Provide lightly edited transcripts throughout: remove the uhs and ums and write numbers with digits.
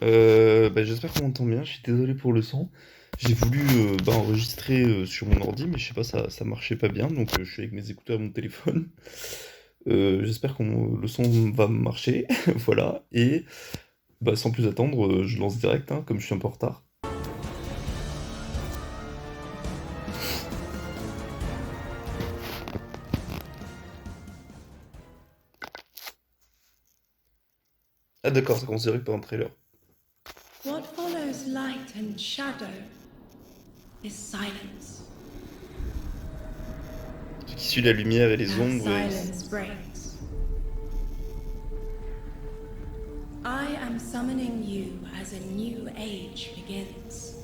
J'espère qu'on m'entend bien, je suis désolé pour le son. J'ai voulu enregistrer sur mon ordi, mais je sais pas, ça marchait pas bien, donc je suis avec mes écouteurs à mon téléphone. J'espère que le son va marcher, voilà. Et sans plus attendre, je lance direct, hein, comme je suis un peu en retard. Ah d'accord, ça commence direct par un trailer. What follows light and shadow is silence. Ce qui suit la lumière et les Now ombres. silence breaks. I am summoning you as a new age begins.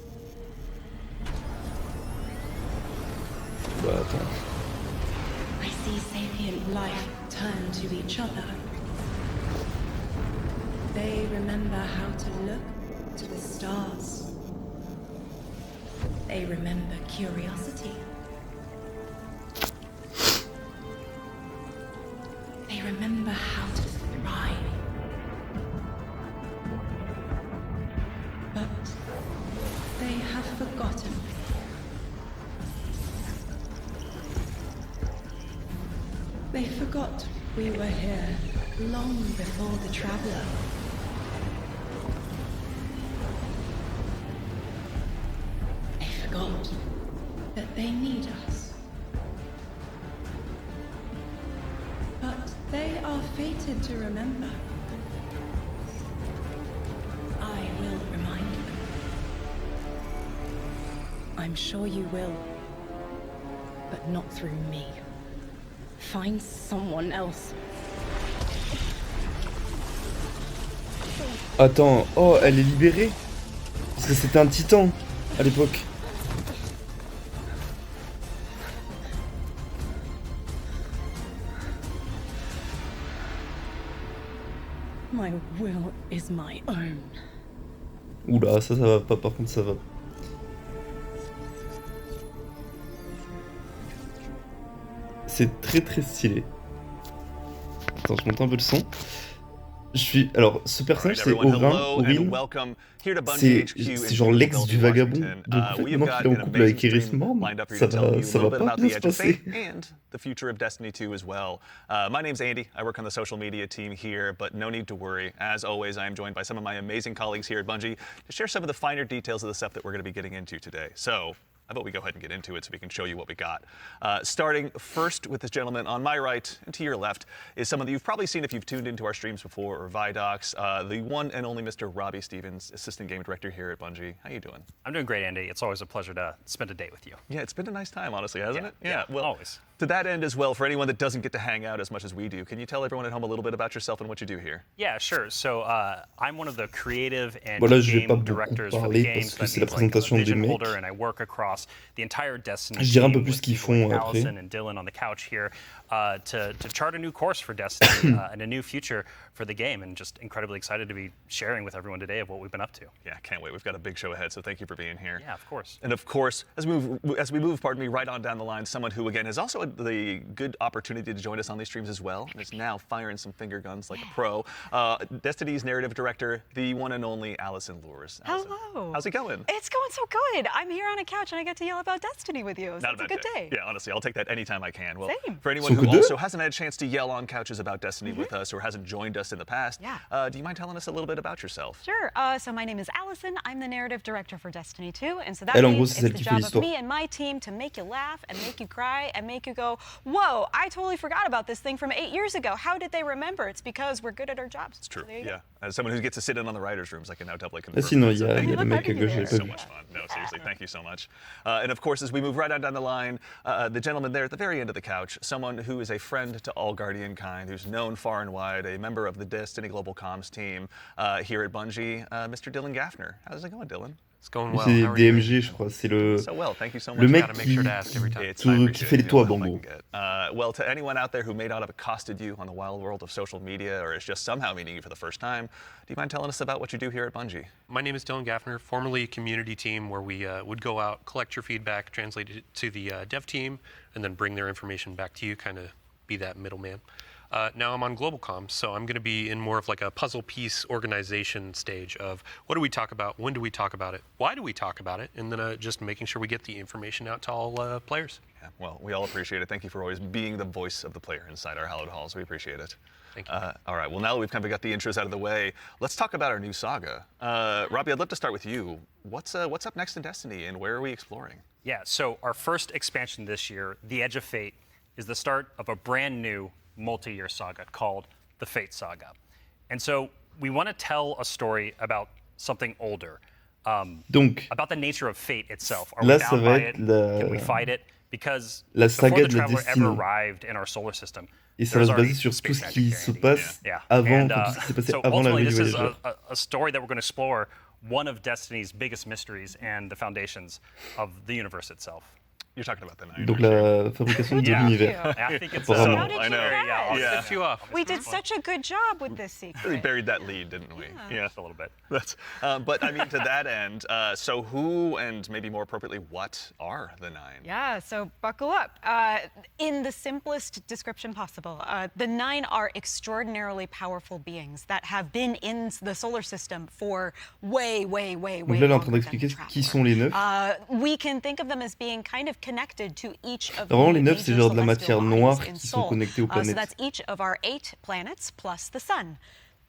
Bah attends. I see sapient life turn to each other. They remember how to look to the stars. They remember curiosity. They remember how to thrive. But they have forgotten. They forgot we were here long before the traveler. They forgot that they need us. But they are fated to remember. I will remind them. I'm sure you will, but not through me. Find someone else. Attends, oh, elle est libérée? Parce que c'était un titan à l'époque. My will is my own. Oula, ça va pas, par contre ça va. C'est très très stylé. Attends, je monte un peu le son. Alors, ce personnage c'est Orin. C'est genre l'ex du vagabond. Donc en fait, maintenant qu'il est en couple avec Iris Morn, ça va pas bien se passer. The future of Destiny 2 as well. My name's Andy. I work on the social media team here, but no need to worry. As always, I am joined by some of my amazing colleagues here at Bungie to share some of the finer details of the stuff that we're going to be getting into today. So, how about we go ahead and get into it so we can show you what we got. Starting first with this gentleman on my right and to your left is someone that you've probably seen if you've tuned into our streams before or Vidocs, the one and only Mr. Robbie Stevens, Assistant Game Director here at Bungie. How you doing? I'm doing great, Andy. It's always a pleasure to spend a day with you. Yeah, it's been a nice time, honestly, hasn't it? Yeah, Well, always. To that end as well, for anyone that doesn't get to hang out as much as we do, can you tell everyone at home a little bit about yourself and what you do here? Yeah, sure. So I'm one of the creative and Voilà, je vais pas game beaucoup directors for the parler game. parce So que that c'est la means like I'm a présentation des vision mecs. holder, and I work across the entire Destiny Je dirai un peu team plus with ce qu'ils people like font après. Allison and Dylan on the couch here to chart a new course for Destiny and a new future for the game, and just incredibly excited to be sharing with everyone today of what we've been up to. Yeah, can't wait. We've got a big show ahead, so thank you for being here. Yeah, of course. And of course, as we move, right on down the line, someone who again has also had the good opportunity to join us on these streams as well, and is now firing some finger guns like a pro. Destiny's narrative director, the one and only Allison Lures. Allison, hello. how's it going? It's going so good. I'm here on a couch and I get to yell about Destiny with you. So it's a good day. Yeah, honestly, I'll take that anytime I can. Well, Same. for anyone who also hasn't had a chance to yell on couches about Destiny with us or hasn't joined us in the past, do you mind telling us a little bit about yourself? Sure. So my name is Allison. I'm the narrative director for Destiny 2, and so that Elle, en gros, means c'est it's celle the qui fait job of l'histoire. me and my team to make you laugh and make you cry and make you go, whoa, I totally forgot about this thing from 8 years ago. How did they remember? It's because we're good at our jobs. It's true. So there you Yeah. go. As someone who gets to sit in on the writers' rooms, I can now doubly Ah confirm. si, non, il So y a, thank il y you. a des mecs que j'ai pas So vu. much fun. No, seriously, thank you so much. And of course, as we move right on down the line, the gentleman there at the very end of the couch, someone who is a friend to all Guardian kind, who's known far and wide, a member of the Destiny Global Comms team here at Bungie, Mr. Dylan Gaffner. How's it going, Dylan? It's going well. C'est How are you? DMG, je crois. C'est le, So well, thank you so much. le mec Gotta make sure to ask every time. It's I appreciate qui fait les it. toits, The help I Bongo. can get. Well, to anyone out there who may not have accosted you on the wild world of social media or is just somehow meeting you for the first time, do you mind telling us about what you do here at Bungie? My name is Dylan Gaffner, formerly community team, where we would go out, collect your feedback, translate it to the dev team, and then bring their information back to you, kind of be that middleman. Now I'm on global comms, so I'm going to be in more of like a puzzle piece organization stage of what do we talk about, when do we talk about it, why do we talk about it, and then just making sure we get the information out to all players. Yeah, well, we all appreciate it. Thank you for always being the voice of the player inside our hallowed halls. We appreciate it. Thank you. All right, well, now that we've kind of got the intros out of the way, let's talk about our new saga. Robbie, I'd love to start with you. What's up next in Destiny, and where are we exploring? Yeah, so our first expansion this year, The Edge of Fate, is the start of a brand new multi-year saga called the Fate Saga. And so we want to tell a story about something older, Donc, about the nature of fate itself. Are là, we ça bound va by être it? la- Can we fight it? Because la before saga the de la Traveler ever destinée. arrived in our solar system, Et ça there va was se already baser sur tout space ce qui magic se humanity. passe Yeah. avant, And, tout ce qui s'est passé so avant ultimately, l'arrivée this du is voyageur. a story that we're going to explore one of Destiny's biggest mysteries and the foundations of the universe itself. You're talking about the Nine. Donc aren't you? la fabrication de Yeah. l'univers. I think it's Apparemment. How did I you know. guess? I'll Yeah. Lift you off. We did such a good job with this Really secret. buried that lead, didn't we? Yeah. just a little bit. That's, but I mean, to that end, so who and maybe more appropriately, what are the Nine? Yeah, so buckle up. In the simplest description possible, the Nine are extraordinarily powerful beings that have been in the solar system for way Donc là, longer elle est en train than d'expliquer the qui Traveler. sont les neufs. We can think of them as being kind of connected to each of Vraiment, the les neufs, c'est major genre de la celestial matière bodies noire in qui sont Sol. connectées aux So planètes. that's each of our 8 planets plus the sun.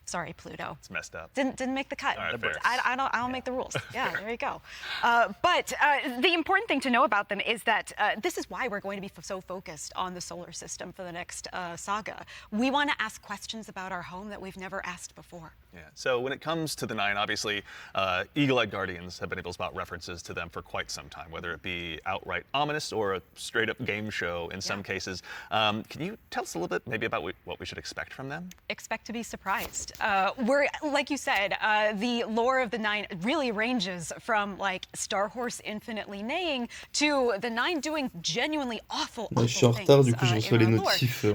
Sorry, Pluto. It's messed up. Didn't make the cut. All right, fair. I don't make the rules. Yeah, there you go. But the important thing to know about them is that this is why we're going to be so focused on the solar system for the next saga. We want to ask questions about our home that we've never asked before. Yeah. So when it comes to the Nine, obviously, Eagle-eyed Guardians have been able to spot references to them for quite some time, whether it be outright ominous or a straight-up game show in some cases. Can you tell us a little bit maybe about what we should expect from them? Expect to be surprised. We're, like you said, the lore of the Nine really ranges from like Star Horse infinitely neighing to the Nine doing genuinely awful Ouais, je suis en things, retard, du coup, je in reçois les our lore. notifs.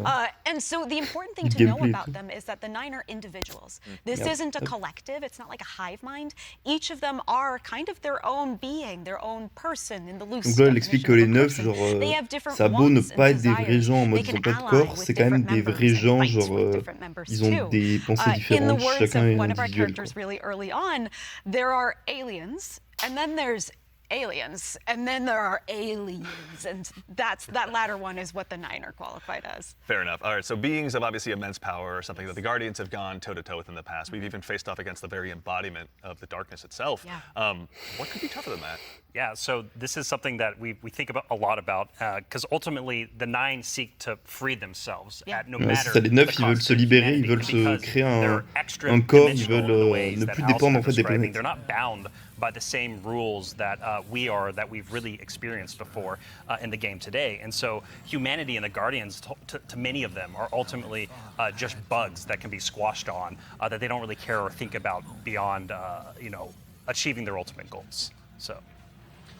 And so the important thing du to know gameplay et about tout. them is that the Nine are individuals. This Yeah. isn't a collective. It's not like a hive mind. Each of them are kind of their own being, their own person in the loose Donc là, elle explique que les definition of a neufs, person. genre, They have different ça a beau ne wants and pas être des desires. vrais gens en mode They ils ont can pas de ally corps, with c'est quand même different des members vrais and gens, fight genre, with different members ils ont too. des pensées In the différentes, words chacun of est one of our individuel. characters really early on, there are aliens, and then there's aliens, and then there are aliens, and that latter one is what the Nine are qualified as. Fair enough. All right, so beings of obviously immense power, something that the Guardians have gone toe-to-toe with in the past. We've even faced off against the very embodiment of the darkness itself. Yeah. What could be tougher than that? Yeah, so this is something that we think about a lot about, because ultimately the Nine seek to free themselves Yeah. at no Ouais, matter c'est ça, les the neufs, ils veulent cost se to libérer, ils humanity, veulent and se because créer they're extra un corps, ils dimensional veulent in the ways ne that plus Al's dépendre en been fait des describing. planètes. They're not bound by the same rules that we've really experienced before in the game today. And so humanity and the Guardians, to many of them, are ultimately just bugs that can be squashed on, that they don't really care or think about beyond, achieving their ultimate goals. So.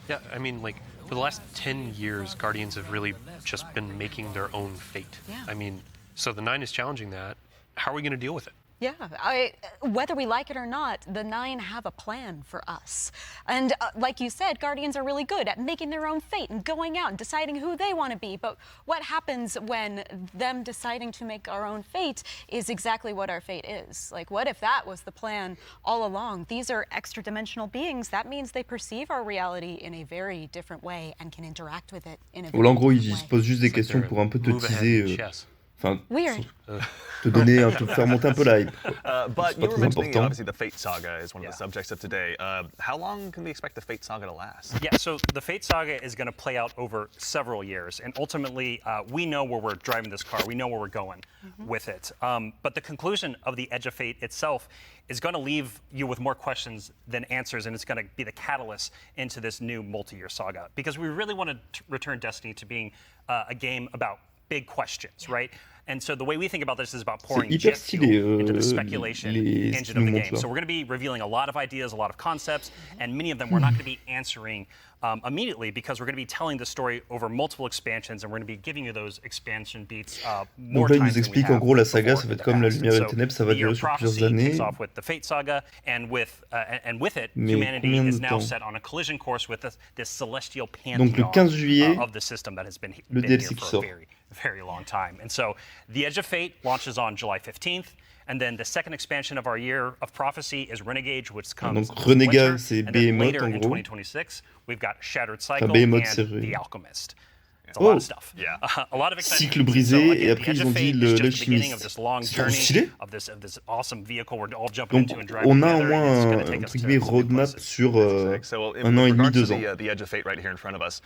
Yeah, I mean, like, for the last 10 years, Guardians have really just been making their own fate. Yeah. I mean, so the Nine is challenging that. How are we going to deal with it? Yeah, whether we like it or not, the Nine have a plan for us. And like you said, Guardians are really good at making their own fate and going out and deciding who they want to be. But what happens when them deciding to make our own fate is exactly what our fate is? Like, what if that was the plan all along? These are extra-dimensional beings. That means they perceive our reality in a very different way and can interact with it in a very Voilà, en gros, different ils way. se posent juste des It's like questions they're pour un peu te move ahead teaser, in chess. enfin, Weird. te donner, te faire monter un peu la hype. But C'est you pas were très mentioning, important. obviously, the Fate Saga is one of Yeah. the subjects of today. How long can we expect the Fate Saga to last? Yeah, so the Fate Saga is going to play out over several years, and ultimately, we know where we're driving this car. We know where we're going with it. But the conclusion of the Edge of Fate itself is going to leave you with more questions than answers, and it's going to be the catalyst into this new multi-year saga. Because we really want to return Destiny to being a game about big questions, right? And so the way we think about this is about pouring hyper jet stylé, fuel into the speculation les engine of the styles game. là. So we're going to be revealing a lot of ideas, a lot of concepts, and many of them we're not going to be answering immediately because we're going to be telling the story over multiple expansions, and we're going to be giving you those expansion beats more Donc là, il times nous than we explique en have gros la saga, before ça in va être the comme la past. lumière et And le so ténèbre, ça va the Year durer of sur plusieurs Prophecy années. kicks off with the Fate Saga, and with it, Mais humanity combien is de now temps? set on a collision course with this celestial Donc le pantheon 15 juillet, of the system that has been le here DLC qui for a sort. very, very long time. And so the Edge of Fate launches on July 15th. And then the second expansion of our year of prophecy is Renegade, which comes Donc this Renegade, winter. c'est And then Behemoth later en in gros. 2026, we've got Shattered Cycle Behemoth, and c'est The Alchemist. It's a Oh. lot of stuff. Yeah. A lot of exciting Cycle things. brisé, So, et again, après, the Edge ils of ont dit Fate le- is just the beginning l'alchimiste. of this long C'est trop journey stylé. of this awesome vehicle we're all jumping into and driving On a au together. moins and it's un, gonna take us entre to guillemets, some new roadmap places. sur So, un an et demi, regards to 2 ans. the Edge of Fate right here in front of us,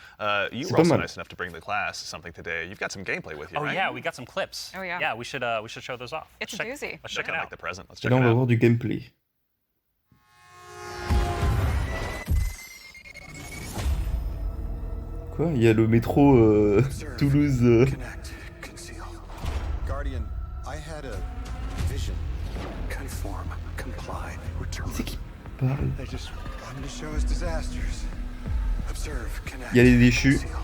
you C'est were pas also mal. nice enough to bring the class something today. You've got some gameplay with you, Oh right? yeah, we got some clips. Oh, yeah. Yeah, we should show those off. It's a doozy. Let's check it I like out. the present. Let's Et check là, on it va out. voir du gameplay. Quoi? Il y a le métro Toulouse. Connect, conceal. Guardian, I had a vision. Conform, comply, return. C'est qui parle? They just wanted to show us disasters. Observe, connect. Il y a les déchus. conceal.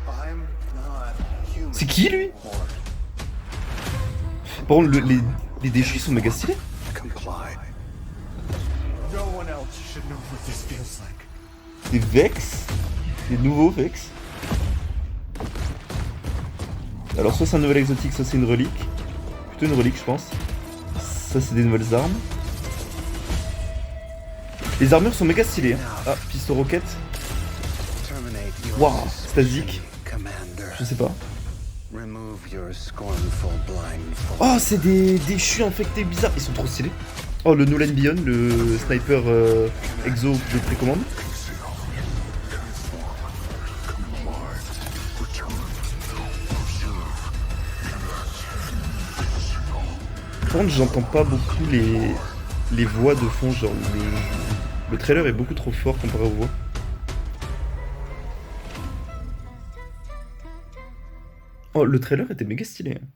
I'm not human. C'est qui lui? anymore. Par contre, les déchus sont méga stylés. Comply. No one else should know what this feels like. Des Vex. Des nouveaux Vex. Alors soit c'est un nouvel exotique, soit c'est une relique. Plutôt une relique je pense. Ça c'est des nouvelles armes. Les armures sont méga stylées. Hein. Ah, piston roquette. Terminate your Waouh, suspicion, stasique. Commander. Je sais pas. Remove your scornful blindfold. Oh, c'est des déchus infectés bizarres. Ils sont trop stylés. Oh, le Nolan Bion, le sniper exo de précommande. Par contre, j'entends pas beaucoup les voix de fond. Genre, le trailer est beaucoup trop fort comparé aux voix. Oh, le trailer était méga stylé. Hein.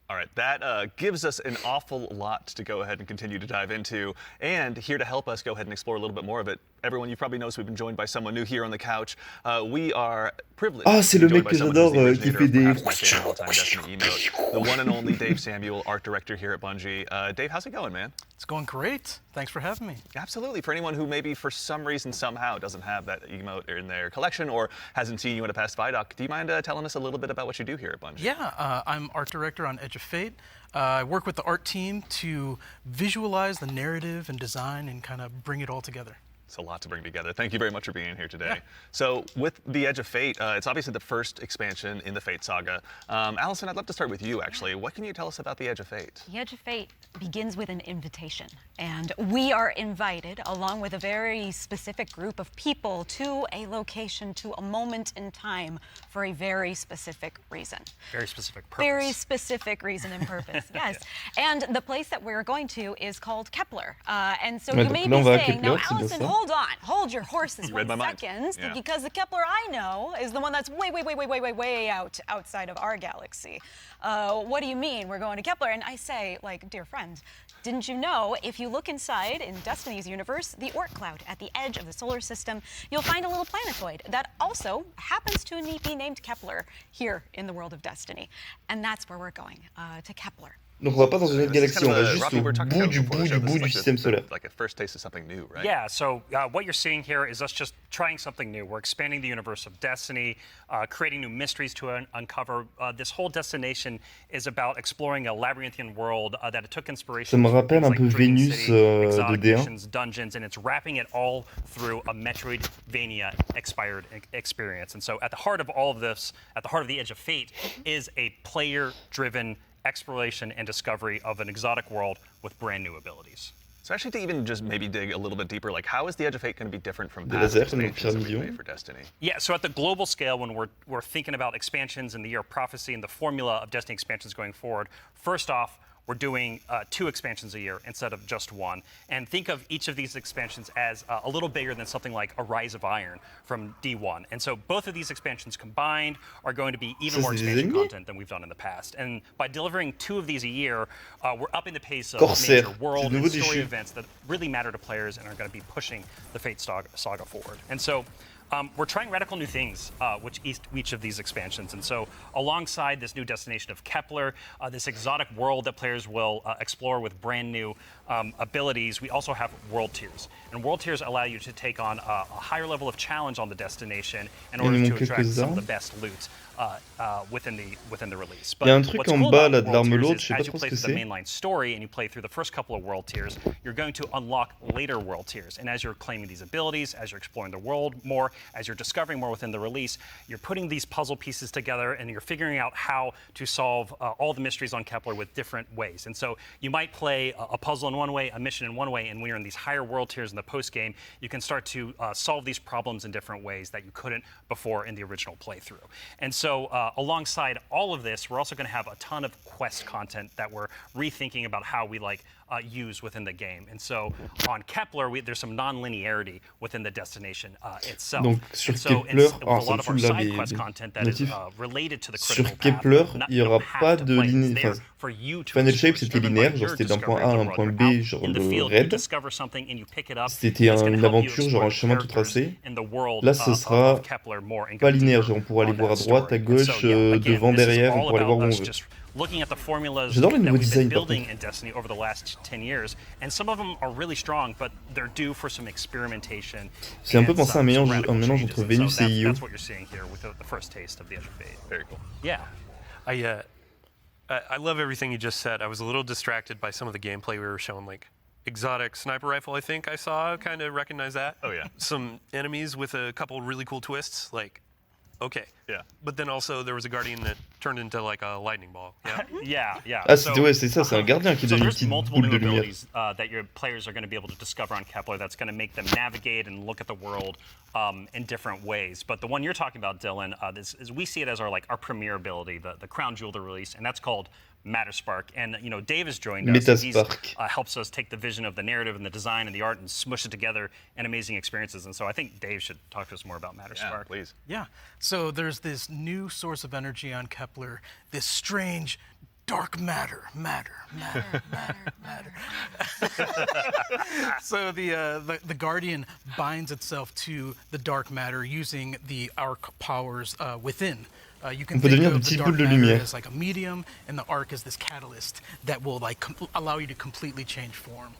All right, that gives us an awful lot to go ahead and continue to dive into. And here to help us go ahead and explore a little bit more of it, everyone, you probably noticed we've been joined by someone new here on the couch. We are privileged. Ah, c'est to be le joined mec by que someone who's the j'adore, qui originator fait of des... perhaps my favorite all-time Destiny emote, the one and only Dave Samuel, art director here at Bungie. Dave, how's it going, man? It's going great. Thanks for having me. Absolutely. For anyone who maybe for some reason somehow doesn't have that emote in their collection or hasn't seen you at a past Vidoc, do you mind telling us a little bit about what you do here at Bungie? Yeah, I'm art director on Edge of Fate. I work with the art team to visualize the narrative and design and kind of bring it all together. It's a lot to bring together. Thank you very much for being here today. Yeah. So with the Edge of Fate, it's obviously the first expansion in the Fate saga. Allison, I'd love to start with you, actually. What can you tell us about the Edge of Fate? The Edge of Fate begins with an invitation, and we are invited, along with a very specific group of people, to a location, to a moment in time, for a very specific reason. Very specific purpose. Very specific reason and purpose, yes. And the place that we're going to is called Kepler. And so Ouais, you donc may là, on be va à saying, now Kepler, c'est bien Allison, ça. hold on, hold your horses You read my 1 mind. second, Yeah. because the Kepler I know is the one that's way outside of our galaxy. What do you mean we're going to Kepler? And I say, like, dear friend, didn't you know if you look inside in Destiny's universe, the Oort cloud at the edge of the solar system, you'll find a little planetoid that also happens to be named Kepler here in the world of Destiny. And that's where we're going, to Kepler. Donc on va pas dans une autre This is galaxie, on va Robbie, juste we au were talking bout about du it before bout the show. du This bout is du like système solaire. like a first taste of something new, right? Yeah, so what you're seeing here is us just trying something new. We're expanding the universe of Destiny, creating new mysteries to uncover. This whole destination is about exploring a labyrinthian world that took inspiration Ça me from rappelle things un peu like Dream Vénus, City, de exotic D1. missions, dungeons, and it's wrapping it all through a Metroidvania expired experience. And so at the heart of all of this, at the heart of the Edge of Fate, is a player-driven exploration and discovery of an exotic world with brand new abilities. So actually to even just maybe dig a little bit deeper, like how is the Edge of Fate going to be different from Des past lasers comme dans expansions that we've Pyramid made for Destiny? Yeah, so at the global scale, when we're thinking about expansions in the Year of Prophecy and the formula of Destiny expansions going forward, first off, we're doing 2 expansions a year instead of just 1. And think of each of these expansions as a little bigger than something like a Rise of Iron from D1. And so both of these expansions combined are going to be even more Ça, c'est des expansion ennemis? content than we've done in the past. And by delivering 2 of these a year, we're upping the pace of Corsair, major world c'est and nouveau story déchu. events that really matter to players and are going to be pushing the Fate saga forward. And so we're trying radical new things with each of these expansions. And so alongside this new destination of Kepler, this exotic world that players will explore with brand new abilities, we also have world tiers. And world tiers allow you to take on a higher level of challenge on the destination in Il y en order to manque attract some of quelques-uns. the best loot within the release. Il y a un But truc what's en cool bas about là de world l'arme tiers lourde, is je sais pas as you trop ce play que through the c'est. mainline story and you play through the first couple of world tiers, you're going to unlock later world tiers. And as you're claiming these abilities, as you're exploring the world more, as you're discovering more within the release, you're putting these puzzle pieces together and you're figuring out how to solve all the mysteries on Kepler with different ways. And so you might play a puzzle in one way, a mission in one way, and when you're in these higher world tiers in the post game, you can start to solve these problems in different ways that you couldn't before in the original playthrough. And so alongside all of this, we're also going to have a ton of quest content that we're rethinking about how we use within the game. And so on Kepler, there's some non-linearity within the destination itself. Donc sur And so Kepler, with alors a ça lot me of our saoule là side quest les content that is notifs. related to the Sur critical path, Kepler, il you n'y don't aura have pas to de play. It's ligne. there Enfin, for you to Final explore. Shape It's c'était driven by linéaire, genre your c'était d'un point discovery A of à the un world. point You're B, out genre in the le field, you raid. discover something and you pick it up. C'était and it's gonna une help you aventure, explore genre un the chemin tout characters tracé. in the world Là, ce of sera Kepler more and pas go linéaire, deeper genre on pourra aller on voir à that droite, story. à And so, gauche, yeah, again, devant, this is derrière, on all pourra aller voir about où on us veut. just looking at the formulas J'adore les that nouveaux we've designs been par building contre. in Destiny over the last 10 years, and some of them are really strong, but they're due for some experimentation. C'est un peu and pensé à some un radical mélange changes. entre And so Vénus et Io. that's what you're seeing here with the first taste of the Edge of Fate. Very cool. Yeah. I love everything you just said. I was a little distracted by some of the gameplay we were showing, like exotic sniper rifle. I think I saw, kind of recognize that. Oh, yeah. Some enemies with a couple really cool twists, like. Okay. Yeah. But then also there was a guardian that turned into like a lightning ball. Yeah. Yeah. Ah, c'était ouais, c'est ça, c'est un gardien qui So donne une there's petite multiple boule new de lumière. abilities that your players are going to be able to discover on Kepler that's going to make them navigate and look at the world in different ways. But the one you're talking about, Dylan, is we see it as our premier ability, the crown jewel to release, and that's called Matterspark. And Dave has joined us. He Metaspark. helps us take the vision of the narrative and the design and the art and smush it together in amazing experiences. And so I think Dave should talk to us more about Matterspark. Yeah, please. Yeah. So there's this new source of energy on Kepler, this strange dark matter. So the Guardian binds itself to the dark matter using the arc powers within. You can On peut think devenir des of the petites dark boules de matter lumière. as like a medium, and the arc is this catalyst that will allow you to completely change form.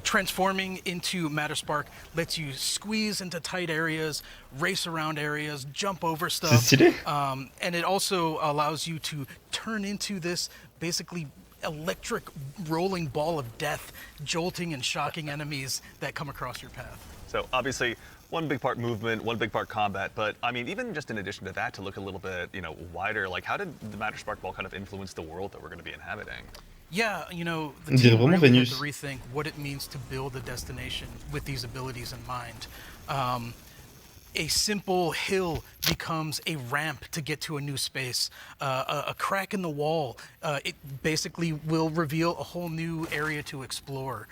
Transforming into Matterspark lets you squeeze into tight areas, race around areas, jump over stuff. C'est stylé. And it also allows you to turn into this basically electric rolling ball of death, jolting and shocking enemies that come across your path. So obviously, one big part movement, one big part combat, but I mean, even just in addition to that, to look a little bit, wider, like how did the Matterspark Ball kind of influence the world that we're going to be inhabiting? Yeah, the On team dirait vraiment really had Vénus. to rethink what it means to build a destination with these abilities in mind. A simple hill becomes a ramp to get to a new space. A crack in the wall, it basically will reveal a whole new area to explore.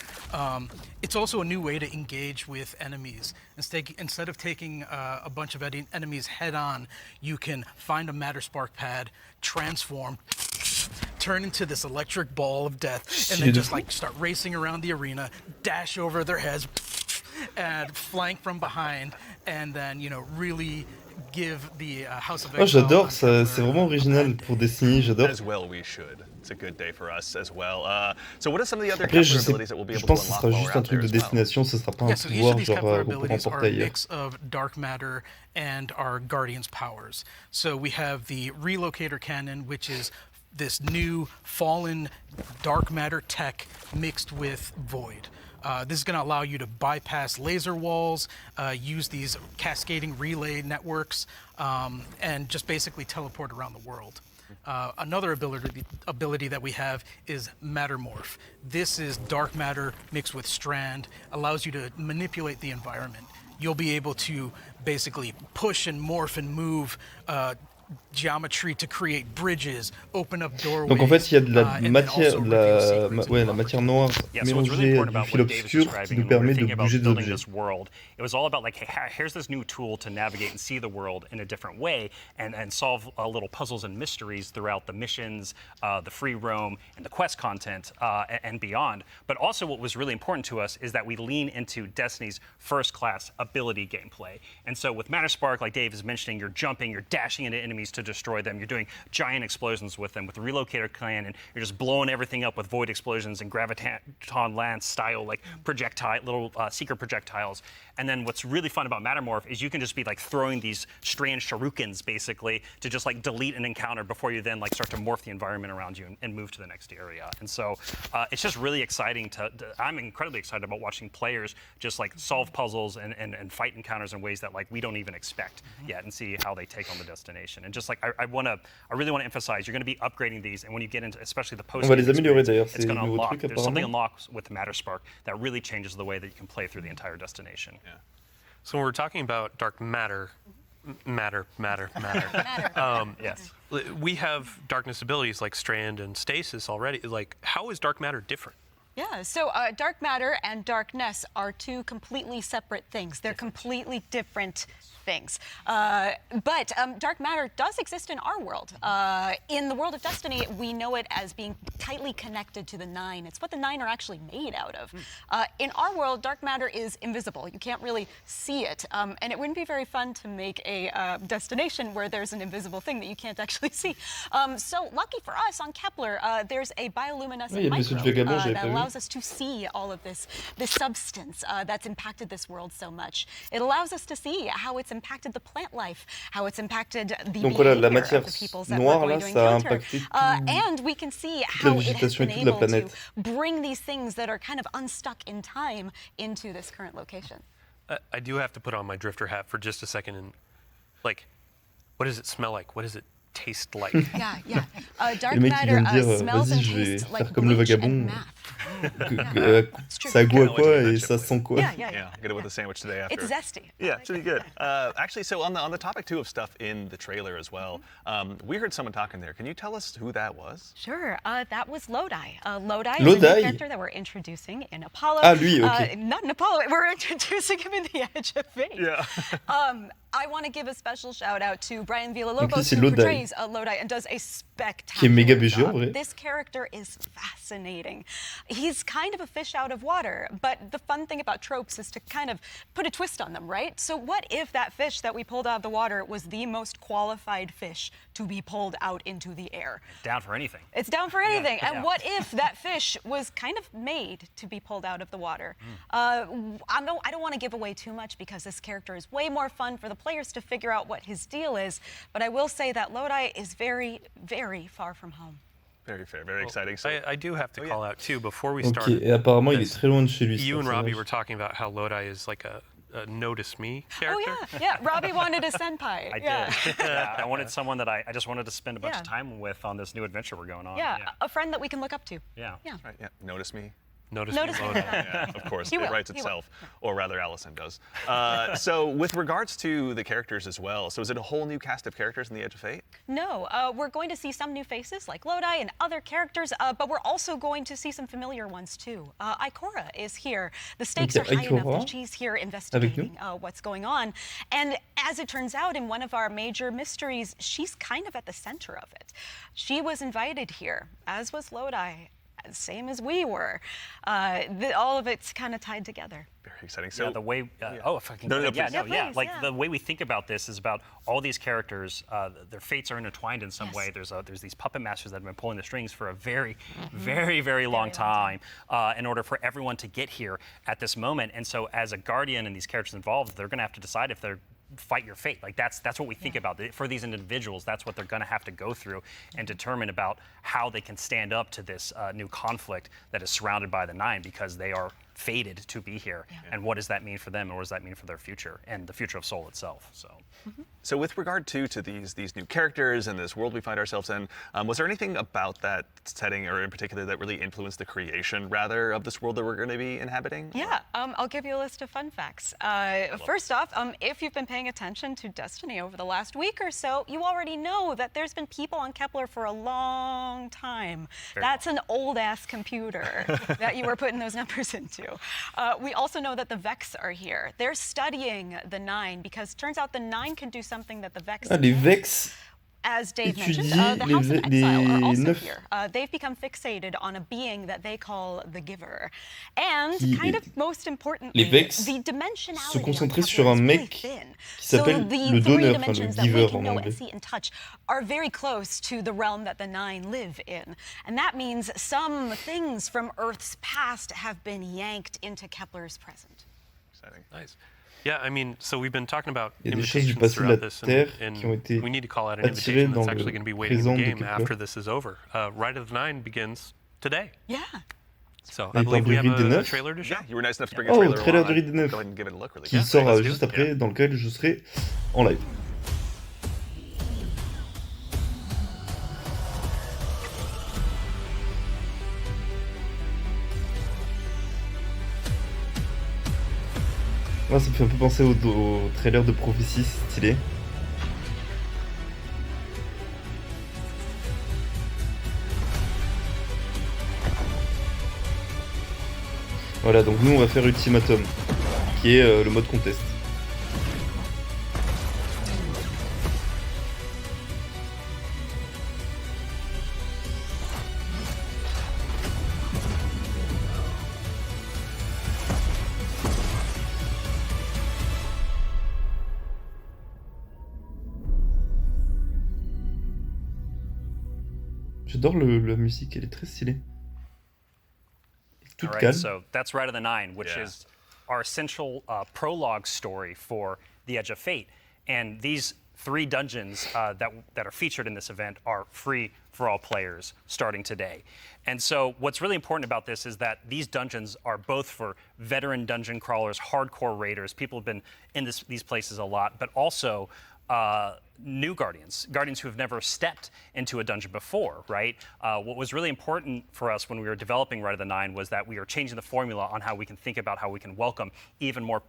It's also a new way to engage with enemies. Instead of taking a bunch of enemies head on, you can find a Matterspark pad, transform, turn into this electric ball of death, and then just start racing around the arena, dash over their heads, and flank from behind, and then really give the House of Oh, Exile. j'adore ça, c'est vraiment original pour Destiny, j'adore. As well, we should. It's a good day for us as well. So what are some of the other Après, Kepler abilities that we'll be je able pense to que ce unlock sera while juste we're un out truc there de as well? destination, ce sera pas un Yeah, so each of pouvoir these genre Kepler qu'on abilities are a porter ailleurs. mix of dark matter and our Guardian's powers. So we have the Relocator Cannon, which is this new fallen dark matter tech mixed with void. This is going to allow you to bypass laser walls, use these cascading relay networks, and just basically teleport around the world. Another ability that we have is Mattermorph. This is dark matter mixed with strand, allows you to manipulate the environment. You'll be able to basically push and morph and move geometry to create bridges, open up doorways. Donc en fait, il y a de la and then matière, also de reveal la, secrets ouais, and la matière noire Yeah, so what's really mélangée à important du about fil what Dave is obscur qui describing nous when we're permet de thinking about bouger des building objets. this world, it was all about hey, here's this new tool to navigate and see the world in a different way and solve little puzzles and mysteries throughout the missions, the free roam, and the quest content and beyond. But also what was really important to us is that we lean into Destiny's first-class ability gameplay. And so with Matterspark, like Dave is mentioning, you're jumping, you're dashing into enemies, enemies to destroy them. You're doing giant explosions with them with the Relocator Clan, and you're just blowing everything up with void explosions and graviton lance style like little secret projectiles. And then what's really fun about Mattermorph is you can just be like throwing these strange shurikens basically to just like delete an encounter before you then like start to morph the environment around you and move to the next area. And so it's just really exciting I'm incredibly excited about watching players just like solve puzzles and fight encounters in ways that like we don't even expect yet, and see how they take on the destination. And just like I really want to emphasize, you're going to be upgrading these, and when you get into especially the post, On va les améliorer d'ailleurs, it's going to nouveaux unlock. trucs There's something apparemment. unlocks with the Matter Spark that really changes the way that you can play through the entire destination. Yeah. So when we're talking about dark matter, Yes. we have darkness abilities like Strand and Stasis already. Like, how is dark matter different? Yeah, so dark matter and darkness are two completely separate things. They're completely different things. But dark matter does exist in our world. In the world of Destiny, we know it as being tightly connected to the Nine. It's what the Nine are actually made out of. In our world, dark matter is invisible. You can't really see it. And it wouldn't be very fun to make a destination where there's an invisible thing that you can't actually see. So lucky for us, on Kepler, there's a bioluminescent Oui, il y a Monsieur microbe Vagabond, j'avais that pas vu. allows us to see all of this substance that's impacted this world so much. It allows us to see how it's impacted the plant life, how it's impacted the Donc voilà, la behavior matière of the peoples that noire, we're là, going to ça a encounter. impacté And we can see la how it has végétation been et toute la able to planète. bring these things that are kind of unstuck in time into this current location. I do have to put on my drifter hat for just a second and, like, what does it smell like? What does it taste like? Yeah, yeah. Dark Le mec qui matter vient de dire, smells vas-y, and je vais tastes faire like comme le bleach and vagabond. math. It's true. Ça goûte à Can't wait to quoi get that et chip ça later. sent quoi? Yeah, get it with a sandwich today after. It's zesty. Yeah, it should be good. Actually, so on the topic too of stuff in the trailer as well, we heard someone talking there. Can you tell us who that was? Sure, that was Lodi. Lodi is a Lodi? new character that we're introducing in Apollo. Ah, lui, ok. Not in Apollo, we're introducing him in The Edge of Fate. Yeah. I want to give a special shout out to Brian Donc lui, Villalobos, c'est who Lodi. portrays Lodi and does a Qui est spectacular méga BG, en job. vrai. This character is fascinating. He's kind of a fish out of water, but the fun thing about tropes is to kind of put a twist on them, right? So what if that fish that we pulled out of the water was the most qualified fish to be pulled out into the air? Down for anything. It's down for anything. Yeah. And what if that fish was kind of made to be pulled out of the water? I don't want to give away too much because this character is way more fun for the players to figure out what his deal is. But I will say that Lodi is very, very far from home. Very fair, very exciting. So I do have to Oh, yeah. call out too before we Ok, start. et apparemment il est très loin de chez lui. ce You and Robbie personnage. were talking about how Lodi is like a notice me character. Oh, yeah. Robbie wanted a senpai. I yeah. did. Yeah, I wanted someone that I just wanted to spend a bunch of Yeah. time with on this new adventure we're going on. Yeah, a friend that we can look up to. Yeah. Yeah. Right, yeah. Notice me. Notice, Notice me me. Lodi. Yeah, of course. He It will, writes he will. itself, or rather, Allison does. So, with regards to the characters as well, so is it a whole new cast of characters in the Edge of Fate? No, we're going to see some new faces like Lodi and other characters, but we're also going to see some familiar ones too. Ikora is here. The stakes Okay, are high enough Ikora. that she's here investigating what's going on. And as it turns out, in one of our major mysteries, she's kind of at the center of it. She was invited here, as was Lodi, same as we were. All of it's kind of tied together. Very exciting. So, Yeah, the way. Oh, if I can. No, no, yeah, please. no, Yeah, yeah. please, Like yeah. the way we think about this is about all these characters. Their fates are intertwined in some Yes. way. There's these puppet masters that have been pulling the strings for a very, very long time in order for everyone to get here at this moment. And so, as a guardian and these characters involved, they're going to have to decide if they're fight your fate. Like that's what we think about. For these individuals, that's what they're going to have to go through and determine about how they can stand up to this new conflict that is surrounded by the Nine, because they are fated to be here. And what does that mean for them, and what does that mean for their future and the future of Soul itself? So with regard to these new characters and this world we find ourselves in, was there anything about that setting, or in particular, that really influenced the creation, rather, of this world that we're going to be inhabiting? Yeah, I'll give you a list of fun facts. First off, if you've been paying attention to Destiny over the last week or so, you already know that there's been people on Kepler for a long time. That's an old-ass computer that you were putting those numbers into. We also know that the Vex are here. They're studying the Nine because turns out the Nine can do something that the Vex Ah, les can't. Vex. As Dave mentioned, étudie the House of Exile are les also 9 here. They've become fixated on a being that they call the Giver. And qui kind est- of most les importantly, Vex the se dimensionality on concentrer Kepler sur un is really mec thin. qui So s'appelle the le three donneur, enfin le dimensions that we giver can en know and anglais. see and touch are very close to the realm that the Nine live in. And that means some things from Earth's past have been yanked into Kepler's present. Exciting. Nice. Yeah, I mean, so we've been talking about Il y a des choses du invitations passé de la throughout this, Terre and qui ont été we need to call out an attirées invitation dans that's actually le going to be waiting in the présent de game Kepler. after this is over. Ride of the Nine begins today. Yeah. So Et I believe we have Temporary a Deneuve. trailer to show. Yeah, you were nice enough to bring a Oh, trailer trailer along. de Ride Go 9 ahead and give it a look really qui quick. sort let's do juste it, après, yeah. dans lequel je serai en live. Moi, ça me fait un peu penser au trailer de Prophétie, c'est stylé. Voilà, donc nous on va faire Ultimatum, qui est le mode contest. J'adore la musique, elle est très stylée. Toute All right, calme. so that's Ride of the Nine, which Yeah. is our essential prologue story for The Edge of Fate. And these 3 dungeons that are featured in this event are free for all players starting today. And so what's really important about this is that these dungeons are both for veteran dungeon crawlers, hardcore raiders, people who've been in these places a lot, but also new guardians who have never stepped into a dungeon before, right? What was really important for us when we were developing Ride of the Nine was that we are changing the formula on how we can think about how we can welcome even more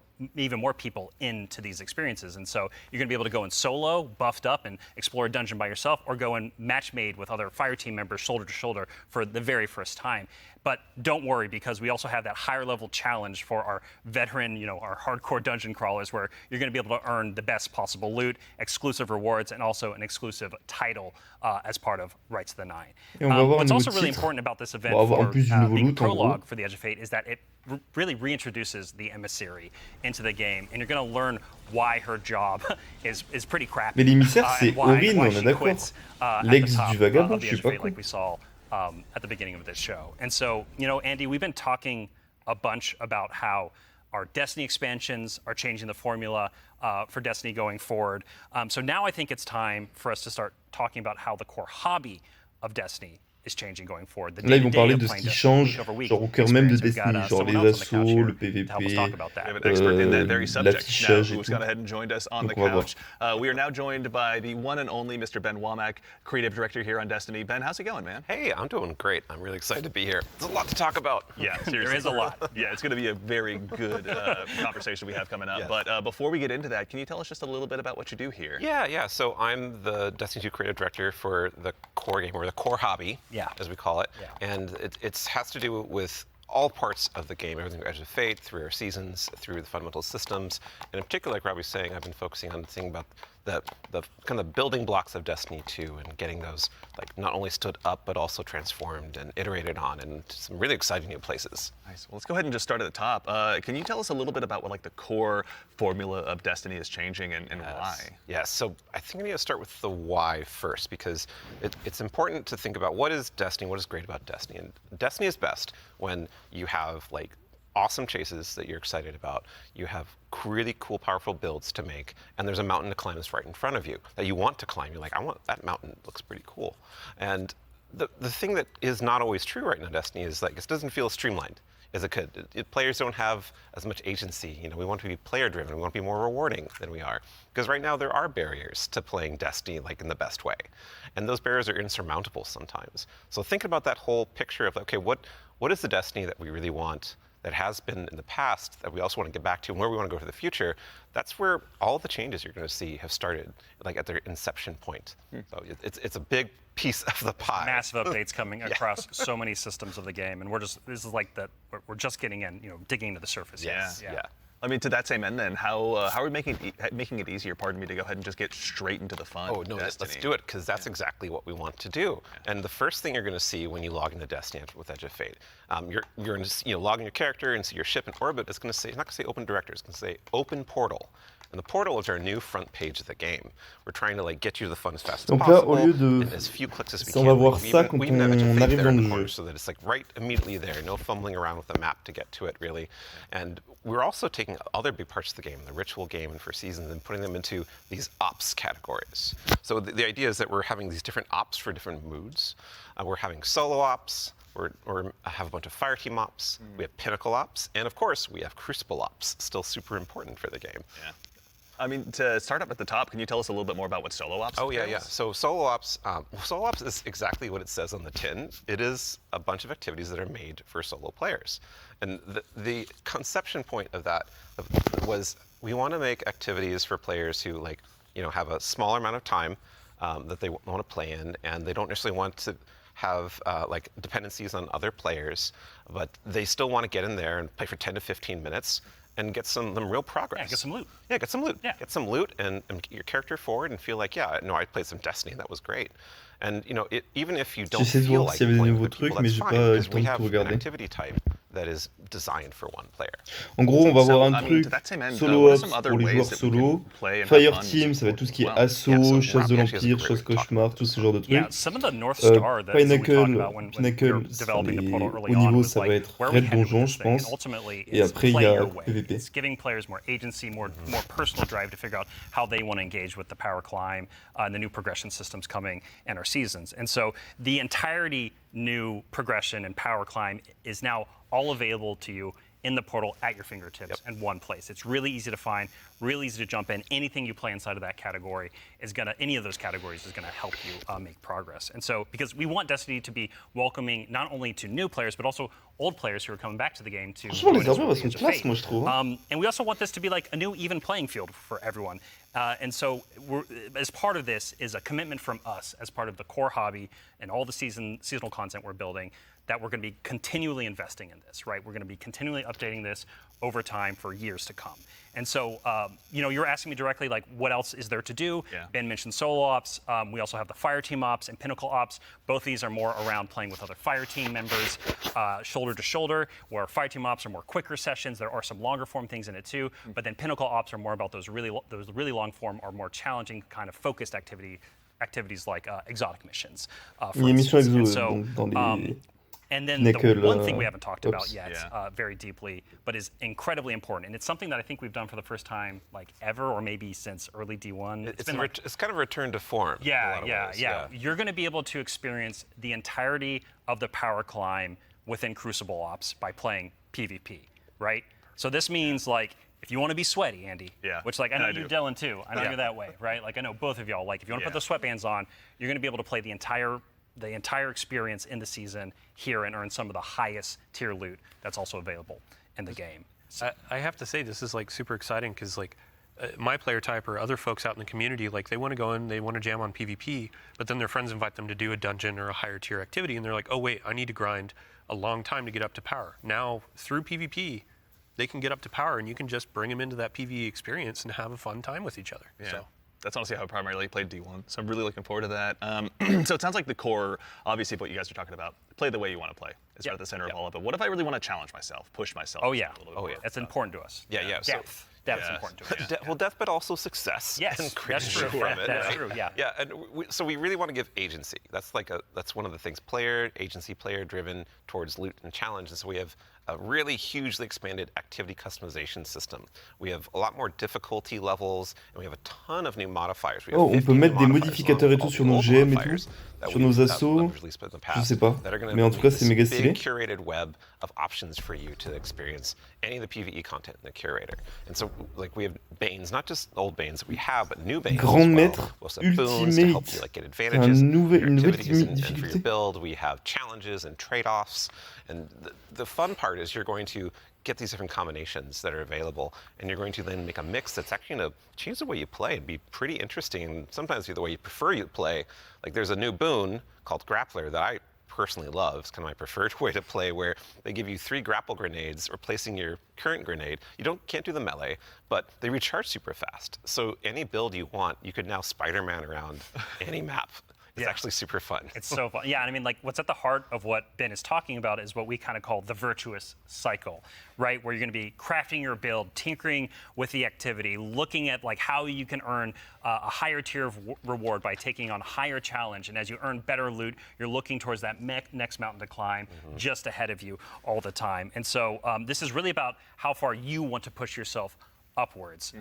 people into these experiences. And so you're going to be able to go in solo, buffed up, and explore a dungeon by yourself, or go in match made with other fire team members shoulder to shoulder for the very first time. But don't worry, because we also have that higher level challenge for our veteran, our hardcore dungeon crawlers, where you're going to be able to earn the best possible loot, exclusive rewards, and also an exclusive title as part of Rights of the Nine. Et on va avoir un What's nouveau also really titre. important about this event On va avoir en for plus du nouveau being loot, en gros. prologue for the Edge of Fate is that it really reintroduces the emissary into the game, and you're going to learn why her job is pretty crappy. Mais l'émissaire, and c'est why Aurine, on est she d'accord. quits, at the L'ex top du vagabond, of the je Edge sais of pas Fate, quoi. like we saw at the beginning of this show. And so, Andy, we've been talking a bunch about how our Destiny expansions are changing the formula for Destiny going forward. So now I think it's time for us to start talking about how the core hobby of Destiny is changing going forward. The Là, ils vont day-to-day parler of de ce playing qui Destiny change, week over week genre au cœur même de experience. We've got, Destiny, genre someone les else on the couch assauts, here le to help us PVP, talk about We have that. an expert in that very subject now, l'affichage et who's tout. gone ahead and joined us on the Donc, on va voir. couch. We are now joined by the one and only Mr. Ben Womack, creative director here on Destiny. Ben, how's it going, man? Hey, I'm doing great. I'm really excited to be here. There's a lot to talk about. Yeah, seriously. There is a lot. Yeah, it's going to be a very good conversation we have coming up. Yes. But before we get into that, can you tell us just a little bit about what you do here? Yeah. So I'm the Destiny 2 creative director for the core game, or the core hobby, Yeah. as we call it. Yeah. And it has to do with all parts of the game, everything from Edge of Fate, through our seasons, through the fundamental systems. And in particular, like Robbie was saying, I've been focusing on thinking about the kind of building blocks of Destiny 2 and getting those like not only stood up, but also transformed and iterated on in some really exciting new places. Nice. Well, let's go ahead and just start at the top. Can you tell us a little bit about what like the core formula of Destiny is changing and why? Yes, so I think I need to start with the why first, because it's important to think about what is Destiny, what is great about Destiny. And Destiny is best when you have like awesome chases that you're excited about, you have really cool, powerful builds to make, and there's a mountain to climb that's right in front of you that you want to climb. You're like, I want that mountain, looks pretty cool. And the thing that is not always true right now in Destiny is like it doesn't feel streamlined as it could. Players don't have as much agency. We want to be player driven. We want to be more rewarding than we are. Because right now there are barriers to playing Destiny like in the best way. And those barriers are insurmountable sometimes. So thinking about that whole picture of, okay, what is the Destiny that we really want, that has been in the past, that we also want to get back to, and where we want to go for the future, that's where all of the changes you're going to see have started, like at their inception point. So it's a big piece of the pie. Massive updates coming across so many systems of the game, and we're just getting in, digging into the surface. Yeah. Yeah. I mean, to that same end, then, how are we making it easier? Pardon me, to go ahead and just get straight into the fun. Oh no, let's do it, because that's exactly what we want to do. And the first thing you're going to see when you log into Destiny with Edge of Fate, you're going to log in your character and see your ship in orbit. It's going to say, it's not going to say Open Directory, it's going to say Open Portal. And the portal is our new front page of the game. We're trying to get you to the fun as fast as Donc là, possible, au lieu de... and as few clicks as we Ça, can. on va voir We ça even- quand we even have Edge of on Fate arrive there dans in le the corner, jeu. so that it's right immediately there, no fumbling around with the map to get to it, really. And we're also taking other big parts of the game, the ritual game and for seasons, and putting them into these ops categories. So the idea is that we're having these different ops for different moods. We're having solo ops, we have a bunch of fire team ops, we have pinnacle ops, and of course we have crucible ops, still super important for the game. Yeah. I mean, to start up at the top, can you tell us a little bit more about what solo ops Oh, yeah. entails? So solo ops is exactly what it says on the tin. It is a bunch of activities that are made for solo players. And the conception point of that was we want to make activities for players who have a smaller amount of time that they want to play in, and they don't necessarily want to have dependencies on other players, but they still want to get in there and play for 10 to 15 minutes and get some real progress. Yeah, get some loot. Yeah, get some loot. Yeah. Get some loot and get your character forward and feel like, yeah, no, I played some Destiny, that was great. And even if you don't J'essaie de feel voir like s'il y avait des playing nouveaux with people, trucs, mais that's j'ai fine, pas eu le because temps we de have tout an regarder. activity type that is designed for one player. En gros, on va So, avoir un I mean, truc to that same end, solo what are ops some other pour les ways joueurs that we can solo, play and have fire fun team, ça va être tout ce qui est well? assaut, Yeah, so chasse de Rob actually has a l'Empire, great chasse way to talk cauchemar, about tout ce this. genre de trucs. Yeah, some of the North Star that we talked Pinnacle, about when we were Pinnacle, developing the portal early au on niveau, was ça va être where we raid headed with donjon, this je thing, and pense. ultimately Et it's après, il play y a your way. PvP. It's giving players more agency, more personal drive to figure out how they want to engage with the power climb and the new progression systems coming and our seasons. And so the entirety new progression and power climb is now all available to you in the portal at your fingertips in one place. It's really easy to find, really easy to jump in. Anything you play inside of that category any of those categories is gonna help you make progress. And so, because we want Destiny to be welcoming not only to new players, but also old players who are coming back to the game to Franchement, join les us armures, with elles the sont Edge of classe, Fate. moi, je trouve, hein. And we also want this to be like a new even playing field for everyone. And so, as part of this is a commitment from us, as part of the core hobby and all the seasonal content we're building, that we're going to be continually investing in this, right? We're going to be continually updating this over time for years to come. And so, you're asking me directly, what else is there to do? Yeah. Ben mentioned solo ops. We also have the fire team ops and pinnacle ops. Both of these are more around playing with other fire team members, shoulder to shoulder, where fire team ops are more quicker sessions. There are some longer form things in it too, but then pinnacle ops are more about those really long form or more challenging kind of focused activities like exotic missions. For Les missions instance. And exo, so, donc dans les... and then the Pinnacle, one thing we haven't talked about ops. yet very deeply, but is incredibly important, and it's something that I think we've done for the first time ever, or maybe since early D1. It's kind of a return to form. in a lot of ways, Yeah. You're going to be able to experience the entirety of the power climb within Crucible Ops by playing PvP, right? So this means if you want to be sweaty, Andy, which I know you, Dylan, too. I know you're that way, right? I know both of y'all. If you want to put the sweatbands on, you're going to be able to play the entire experience in the season here and earn some of the highest tier loot that's also available in the game. So, I have to say, this is super exciting because my player type or other folks out in the community, they want to go in, they want to jam on PvP, but then their friends invite them to do a dungeon or a higher tier activity, and they're like, oh wait, I need to grind a long time to get up to power. Now, through PvP, they can get up to power, and you can just bring them into that PvE experience and have a fun time with each other. Yeah. So. That's honestly how I primarily played D1, so I'm really looking forward to that. So it sounds like the core, obviously, of what you guys are talking about, play the way you want to play. It's at the center of all of it. What if I really want to challenge myself, push myself? oh yeah, That's that's important to us. Yeah. So, Depth. That's important to us. well, death, but also success. Yes, and that's true. from it. That's true. Yeah. Yeah, and so we really want to give agency. That's one of the things. Player driven towards loot and challenge. And so we have a really hugely expanded activity customization system. We have a lot more difficulty levels, and we have a ton of new modifiers. We have Oh, on 50 peut mettre des modifiers modificateurs et tout called sur nos old GM et modifiers tout, that sur we've- nos that assauts. we've released in the Je past sais pas, that are gonna mais en tout make cas, this c'est méga stylé. big curated web of options for you to experience any of the PvE content in the curator. And so, we have Banes, not just old Banes that we have, but new Banes Grand as well. Maître, We also have boons to help you Ultimate. get C'est advantages une for your nouvelle activities and for your difficulté. build. We have challenges and trade-offs. And the fun part is you're going to get these different combinations that are available, and you're going to then make a mix that's actually going to change the way you play and be pretty interesting, and sometimes the way you prefer you play. There's a new boon called Grappler that I personally love. It's kind of my preferred way to play, where they give you 3 grapple grenades, replacing your current grenade. You can't do the melee, but they recharge super fast. So any build you want, you could now Spider-Man around any map. It's actually super fun. It's so fun. Yeah, and I mean, like, what's at the heart of what Ben is talking about is what we kind of call the virtuous cycle, right? Where you're going to be crafting your build, tinkering with the activity, looking at like how you can earn a higher tier of reward by taking on a higher challenge. And as you earn better loot, you're looking towards that next mountain to climb just ahead of you all the time. And so this is really about how far you want to push yourself upwards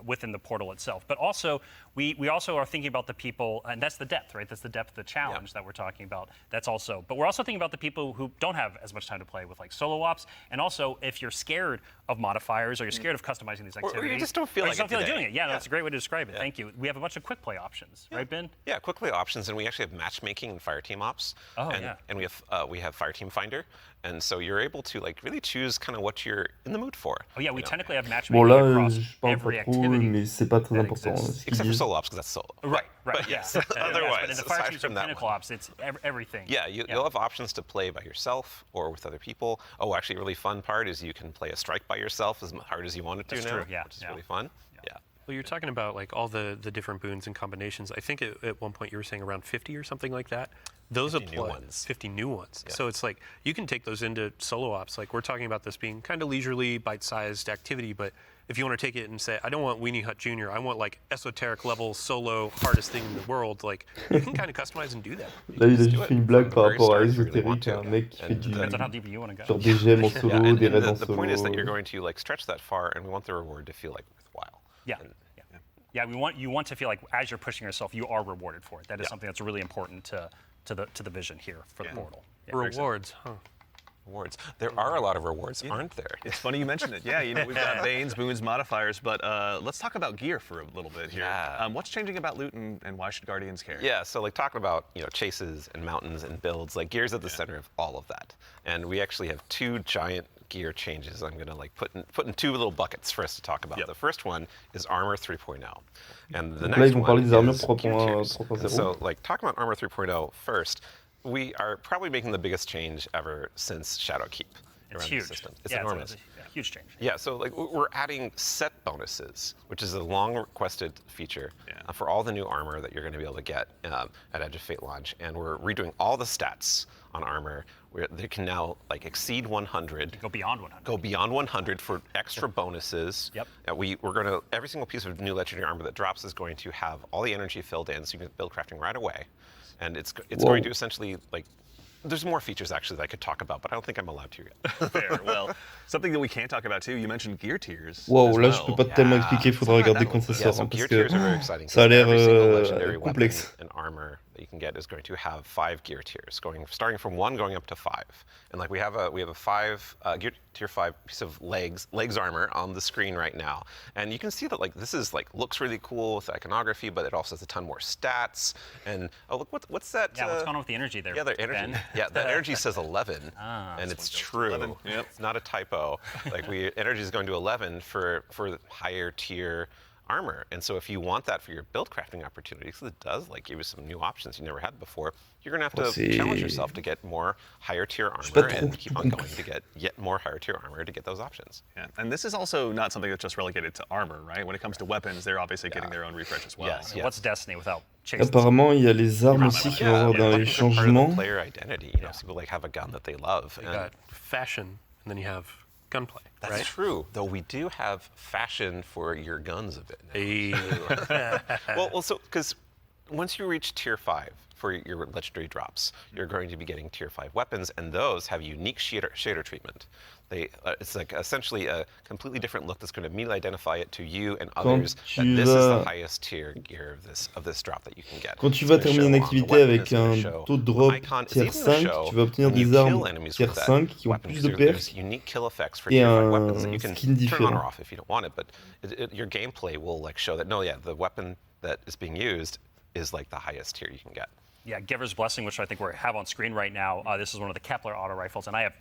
within the portal itself. But also, we also are thinking about the people, and that's the depth, right? That's the depth of the challenge that we're talking about. That's also, but we're also thinking about the people who don't have as much time to play with like solo ops, and also if you're scared of modifiers or you're scared of customizing these activities. Or you just don't feel like doing it. Yeah, that's a great way to describe it. Thank you. We have a bunch of quick play options, right, Ben? Yeah, quick play options, and we actually have matchmaking and Fireteam ops. And we have Fireteam Finder, and so you're able to like really choose kind of what you're in the mood for. Oh yeah, we technically have matchmaking Bon, là, across je parle every pas trop, activity. mais c'est pas très that important. exists. Ce qu'il Except for dit. solo ops, because that's solo. Right, But yes. yes, But otherwise, in the aside Fireteams from or that Pinnacle one. Ops, it's everything. Yeah, you'll have options to play by yourself or with other people. Oh, actually, a really fun part is you can play a strike by yourself as hard as you want it to That's now, true, yeah, which is yeah. really fun. Yeah. Well, you're talking about like all the different boons and combinations. I think at one point you were saying around 50 or something like that. Those 50 new ones. 50 new ones. Yeah. So it's like you can take those into solo ops. Like we're talking about this being kind of leisurely, bite-sized activity, but if you want to take it and say, I don't want Weenie Hut Jr., I want like esoteric level solo, hardest thing in the world, like you can kind of customize and do that. Là, il a Just do juste it fait une from blague the par very rapport à start if you really want ésotérique, to. un mec qui fait And du Depends on how deep you want to go. genre des gemmes en solo, and des raids en the solo. point is that you're going to like stretch that far, and we want the reward to feel like worthwhile. Yeah. And- Yeah, you want to feel like as you're pushing yourself, you are rewarded for it. That is something that's really important to the vision here for the portal. Yeah. Rewards, huh? Rewards. There are a lot of rewards, aren't there? It's funny you mentioned it. Yeah, we've got Banes, Boons, modifiers, but let's talk about gear for a little bit here. Yeah. What's changing about loot, and why should Guardians care? Yeah, so like talking about chases and mountains and builds, like gear's at the center of all of that. And we actually have 2 giant gear changes I'm gonna like put in 2 little buckets for us to talk about. Yep. The first one is Armor 3.0. And the Donc là, next ils vont one parler des armures is gear tiers. 3.0. And so like talking about Armor 3.0 first, we are probably making the biggest change ever since Shadowkeep It's around huge. the system. It's Yeah, enormous. It's a huge change. Yeah, so like we're adding set bonuses, which is a long requested feature for all the new armor that you're going to be able to get at Edge of Fate launch, and we're redoing all the stats on armor where they can now like exceed 100. Go beyond 100. Go beyond 100 for extra bonuses. Yep. We're going to every single piece of new legendary armor that drops is going to have all the energy filled in, so you can build crafting right away, and it's going to essentially like. There's more features actually that I could talk about, but I don't think I'm allowed to yet. Fair. Well, something that we can't talk about too. You mentioned gear tiers. Wow, as là, je well. peux pas tellement expliquer, il faudra regarder quand ça Yeah, sort, so hein, parce gear que tiers are very exciting. ça a l'air Every single legendary complexe. weapon and armor that you can get is going to have 5 gear tiers, starting from 1 going up to 5. And like we have a 5 gear tier 5 piece of legs armor on the screen right now, and you can see that like this is like looks really cool with iconography, but it also has a ton more stats. And oh look, what's that? Yeah, what's going on with the energy there? Yeah, the energy. Ben? Yeah, the energy says 11, and it's true. 11. Yep. It's not a typo. Like energy is going to 11 for higher tier armor, and so if you want that for your build crafting opportunities, it does like give you some new options you never had before. You're gonna have to challenge yourself to get more higher tier armor and keep on going to get yet more higher tier armor to get those options. Yeah, and this is also not something that's just relegated to armor, right? When it comes to weapons, they're obviously getting their own refresh as well. Yes, I mean, what's Destiny without chase? Apparemment, il y a les armes aussi qui vont avoir dans les Weapons are part of the changements. player identity. So people like have a gun that they love. You got fashion, and then you have gunplay, That's right? true, though we do have fashion for your guns a bit now. Hey. well, so because once you reach tier 5 for your legendary drops, you're going to be getting tier 5 weapons, and those have unique shader treatment. It's like essentially a completely different look that's going to immediately identify it to you and others that this is the highest tier gear of this drop that you can get. Quand tu vas terminer une activité avec un taux de drop tier 5, tu vas obtenir des armes tier 5 qui ont plus de perks unique kill effects for et tier 5 un weapons that you can skin turn on or différent. off if you don't want it, but your gameplay will like show that the weapon that is being used is like the highest tier you can get. Yeah, Giver's Blessing, which I think we have on screen right now. This is one of the Kepler auto rifles, and I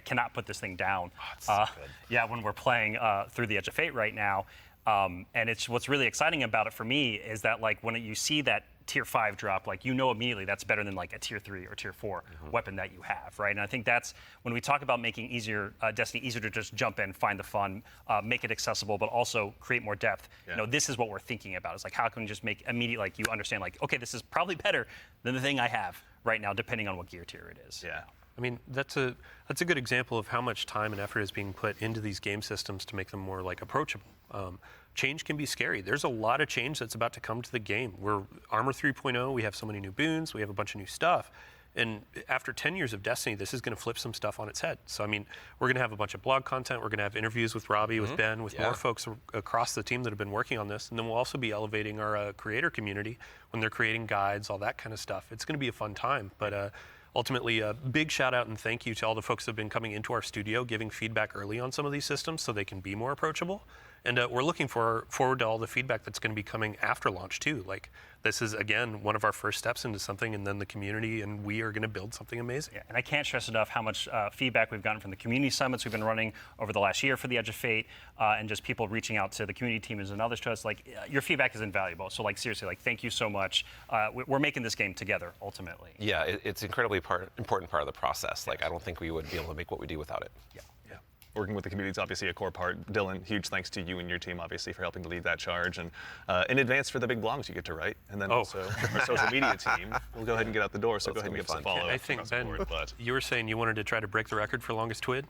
cannot put this thing down. Oh, it's so good. Yeah, when we're playing through the Edge of Fate right now, and what's really exciting about it for me is that like when you see that tier 5 drop, like you know immediately that's better than like a tier 3 or tier 4 weapon that you have, right? And I think that's when we talk about making Destiny easier to just jump in, find the fun, make it accessible, but also create more depth. Yeah. You know, this is what we're thinking about. It's like how can we just make immediate, like you understand, like okay, this is probably better than the thing I have right now, depending on what gear tier it is. Yeah. I mean, that's a good example of how much time and effort is being put into these game systems to make them more like approachable. Change can be scary. There's a lot of change that's about to come to the game. We're Armor 3.0, we have so many new boons, we have a bunch of new stuff. And after 10 years of Destiny, this is going to flip some stuff on its head. So, I mean, we're going to have a bunch of blog content. We're going to have interviews with Robbie, with Ben, with more folks across the team that have been working on this. And then we'll also be elevating our creator community when they're creating guides, all that kind of stuff. It's going to be a fun time. But ultimately, a big shout out and thank you to all the folks that have been coming into our studio, giving feedback early on some of these systems so they can be more approachable. And we're looking forward to all the feedback that's going to be coming after launch too. Like this is again one of our first steps into something, and then the community and we are going to build something amazing. Yeah, and I can't stress enough how much feedback we've gotten from the community summits we've been running over the last year for the Edge of Fate, and just people reaching out to the community teams and others to us. Like your feedback is invaluable. So like seriously, like thank you so much. We're making this game together ultimately. Yeah, it's incredibly important part of the process. Like I don't think we would be able to make what we do without it. Yeah. Working with the community is obviously a core part. Dylan, huge thanks to you and your team, obviously, for helping to lead that charge. And in advance for the big blogs you get to write. And then also our social media team will go ahead and get out the door. So go ahead and give us a follow. I think, Ben, you were saying you wanted to try to break the record for longest twid?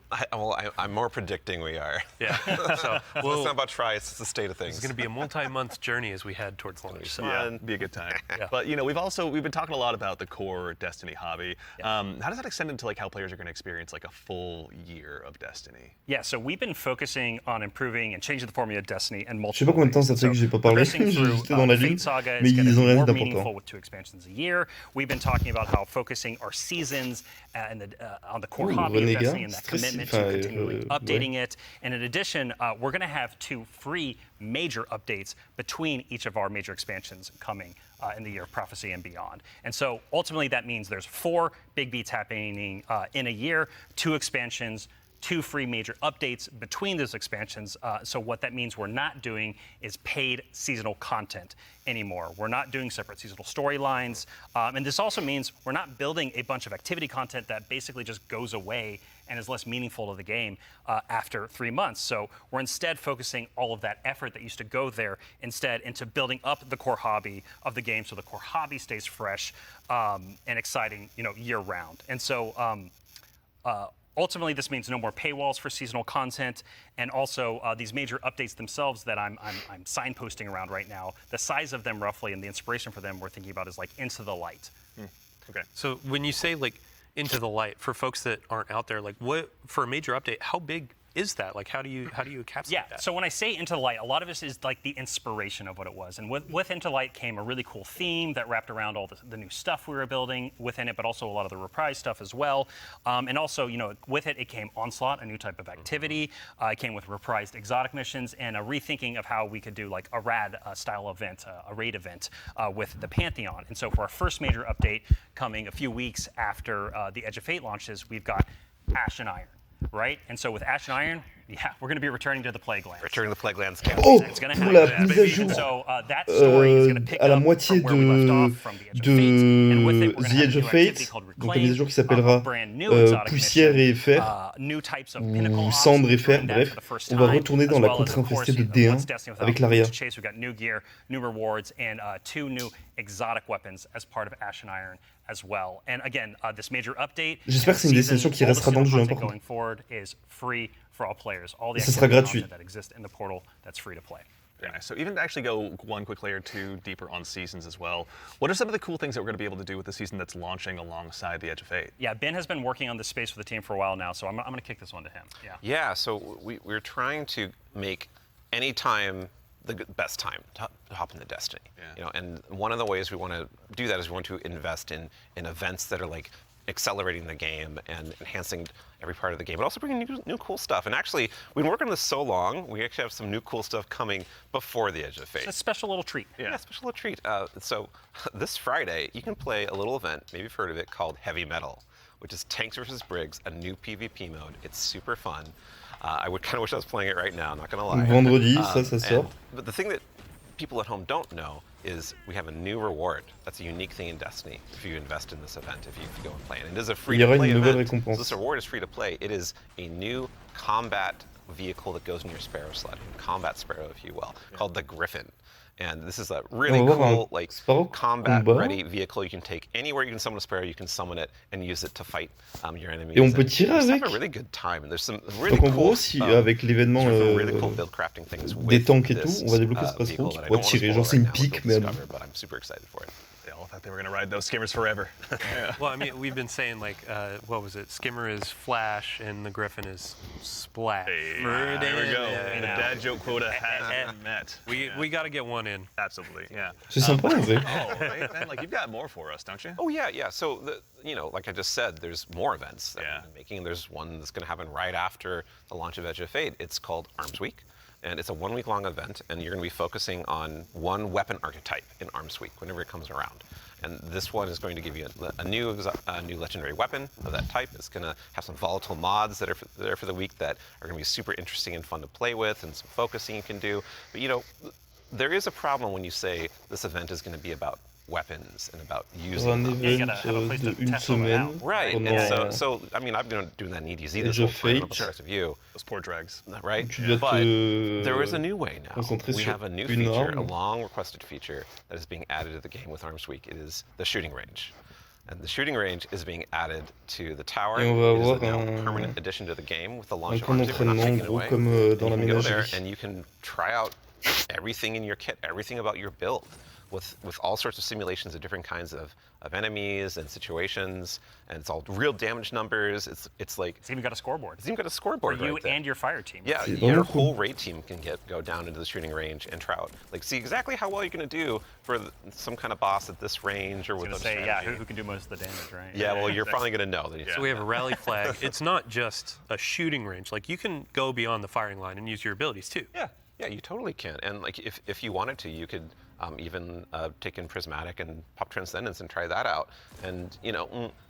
I'm more predicting we are. Yeah. So it's not about try, it's the state of things. It's going to be a multi-month journey as we head towards launch. So. Yeah, be a good time. But, you know, we've been talking a lot about the core Destiny hobby. How does that extend into like how players are going to experience like a full year of Destiny? Yeah, so we've been focusing on improving and changing the formula of Destiny and Je sais pas combien de temps ça fait que j'ai pas parlé, j'étais dans la ligne, mais ils ont rien d'important. With 2 expansions a year. We've been talking about how focusing our seasons and on the core hobby of Destiny and that commitment to continually updating it. And in addition, we're going to have 2 free major updates between each of our major expansions coming in the year of prophecy and beyond. And so ultimately that means there's 4 big beats happening in a year, 2 expansions, 2 free major updates between those expansions. So what that means we're not doing is paid seasonal content anymore. We're not doing separate seasonal storylines. And this also means we're not building a bunch of activity content that basically just goes away and is less meaningful to the game after 3 months. So we're instead focusing all of that effort that used to go there instead into building up the core hobby of the game so the core hobby stays fresh and exciting, you know, year round. And so ultimately, this means no more paywalls for seasonal content, and also these major updates themselves that I'm signposting around right now. The size of them, roughly, and the inspiration for them, we're thinking about is like Into the Light. Okay. So when you say like Into the Light, for folks that aren't out there, like what for a major update, how big is that? Like how do you encapsulate that? So when I say Into the Light, a lot of this is like the inspiration of what it was. And with Into the Light came a really cool theme that wrapped around all the new stuff we were building within it, but also a lot of the reprise stuff as well. And also, you know, with it came Onslaught, a new type of activity. It came with reprised exotic missions and a rethinking of how we could do like a rad style event, a raid event with the Pantheon. And so for our first major update coming a few weeks after the Edge of Fate launches, we've got Ash and Iron. Right? And so with Ash and Iron, we're going to be returning to the Plague Lands. Returning to the Plague Lands camp. Oh, it's going to pour la happen. mise à jour And so that story is going to pick à la up moitié from where we left off from the Edge of Fate. And with it, we're The going to Edge have a of new activity Fate, called donc la Reclaim, mise à jour qui s'appellera brand new exotic Poussière et mission, Fer, new types of pinnacle ou ops, Cendre et Fer, doing that bref, for the first on va time, retourner as dans la well as, contrée of course, infestée de you know, D1 what's Destiny without avec l'Aria. Boots Chase. We've got new gear, new rewards, and 2 new exotic weapons as part of Ash and Iron as well. And again, this major update. J'espère que c'est une destination qui restera dans le jeu, hein, par contre. Going forward is free for all players. All the Ça sera gratuit. content that exists in the portal that's free to play. Very nice. So even to actually go one quick layer 2 deeper on seasons as well, what are some of the cool things that we're going to be able to do with the season that's launching alongside the Edge of Fate? Yeah, Ben has been working on this space for the team for a while now, so I'm going to kick this one to him. Yeah, so we're trying to make any time the best time to hop into Destiny. You know, and one of the ways we want to do that is we want to invest in events that are like accelerating the game and enhancing every part of the game, but also bringing new cool stuff. And actually, we've been working on this so long, we actually have some new cool stuff coming before the Edge of Fate. It's a special little treat. Yeah, special little treat. So this Friday, you can play a little event, maybe you've heard of it, called Heavy Metal, which is Tanks vs. Briggs, a new PvP mode. It's super fun. I would kind of wish I was playing it right now, not gonna lie. Vendredi, ça sort. But the thing that people at home don't know is we have a new reward. That's a unique thing in Destiny if you invest in this event, if you go and play. And it is a Il y aura free-to-play une nouvelle event. So récompense. this reward is free to play. It is a new combat vehicle that goes in your Sparrow sled, a combat Sparrow, if you will, called the Griffin. And this is a really On va voir un cool, like, Sparrow combat-ready vehicle you can take anywhere. You can summon a Sparrow, you can summon it and use it to fight your enemies. Et on peut And tirer just avec. have a really good time. And there's some really Donc en cool, gros, si avec l'événement some really cool build crafting things des with tanks et tout, this, on va débloquer ce vehicle passereau qui that I pourra don't wanna tirer. spoil Genre c'est right une now, pique, what mais you'll elle- discover, but I'm super excited for it. They all thought they were going to ride those skimmers forever. Yeah. Well, I mean, we've been saying like, what was it? Skimmer is Flash, and the Griffin is Splash. Hey, there we go. Yeah. The dad joke quota has been met. We got to get one in. Absolutely, yeah. C'est sympa en vrai. Oh, right, man, like you've got more for us, don't you? Oh yeah. So like I just said, there's more events that Yeah. we've been making. There's one that's going to happen right after the launch of Edge of Fate. It's called Arms Week, and it's a 1 week long event, and you're going to be focusing on one weapon archetype in Arms Week whenever it comes around. And this one is going to give you a new legendary weapon of that type. It's going to have some volatile mods that are there for the week that are going to be super interesting and fun to play with, and some focusing you can do. But there is a problem when you say this event is going to be about weapons and about using Un them. event gotta have a place to de une test all that semaine. out. Right, pendant, and so I mean, I've been doing that in EDZ this Edge whole of time, I don't know Fate. about the rest of you, Those poor drags. right? Tu dois But te there is a new way now. concentrer We sur have a new une feature, a arme. long requested feature that is being added to the game with Arms Week. It is the shooting range. And the shooting range is being added to the tower. Et on va It is avoir now un- a permanent addition to the game with the Un launch of camp Arms Week. We're not d'entraînement, taking en it gros, away. comme dans la You can go there ménagerie. and you can try out everything in your kit, everything about your build, with all sorts of simulations of different kinds of enemies and situations, and it's all real damage numbers. It's like It's even got a scoreboard it's even got a for scoreboard you right there. and your fire team. Yeah, C'est your vraiment cool. whole raid team can go down into the shooting range and try out, like, see exactly how well you're going to do for some kind of boss at this range or I was with gonna a say, yeah, strategy. who can do most of the damage, right? Yeah, well, you're exactly. finally going to know. That So we have a rally flag. It's not just a shooting range. Like you can go beyond the firing line and use your abilities too. Yeah, you totally can. And like, if you wanted to, you could even take in Prismatic and pop Transcendence and try that out. And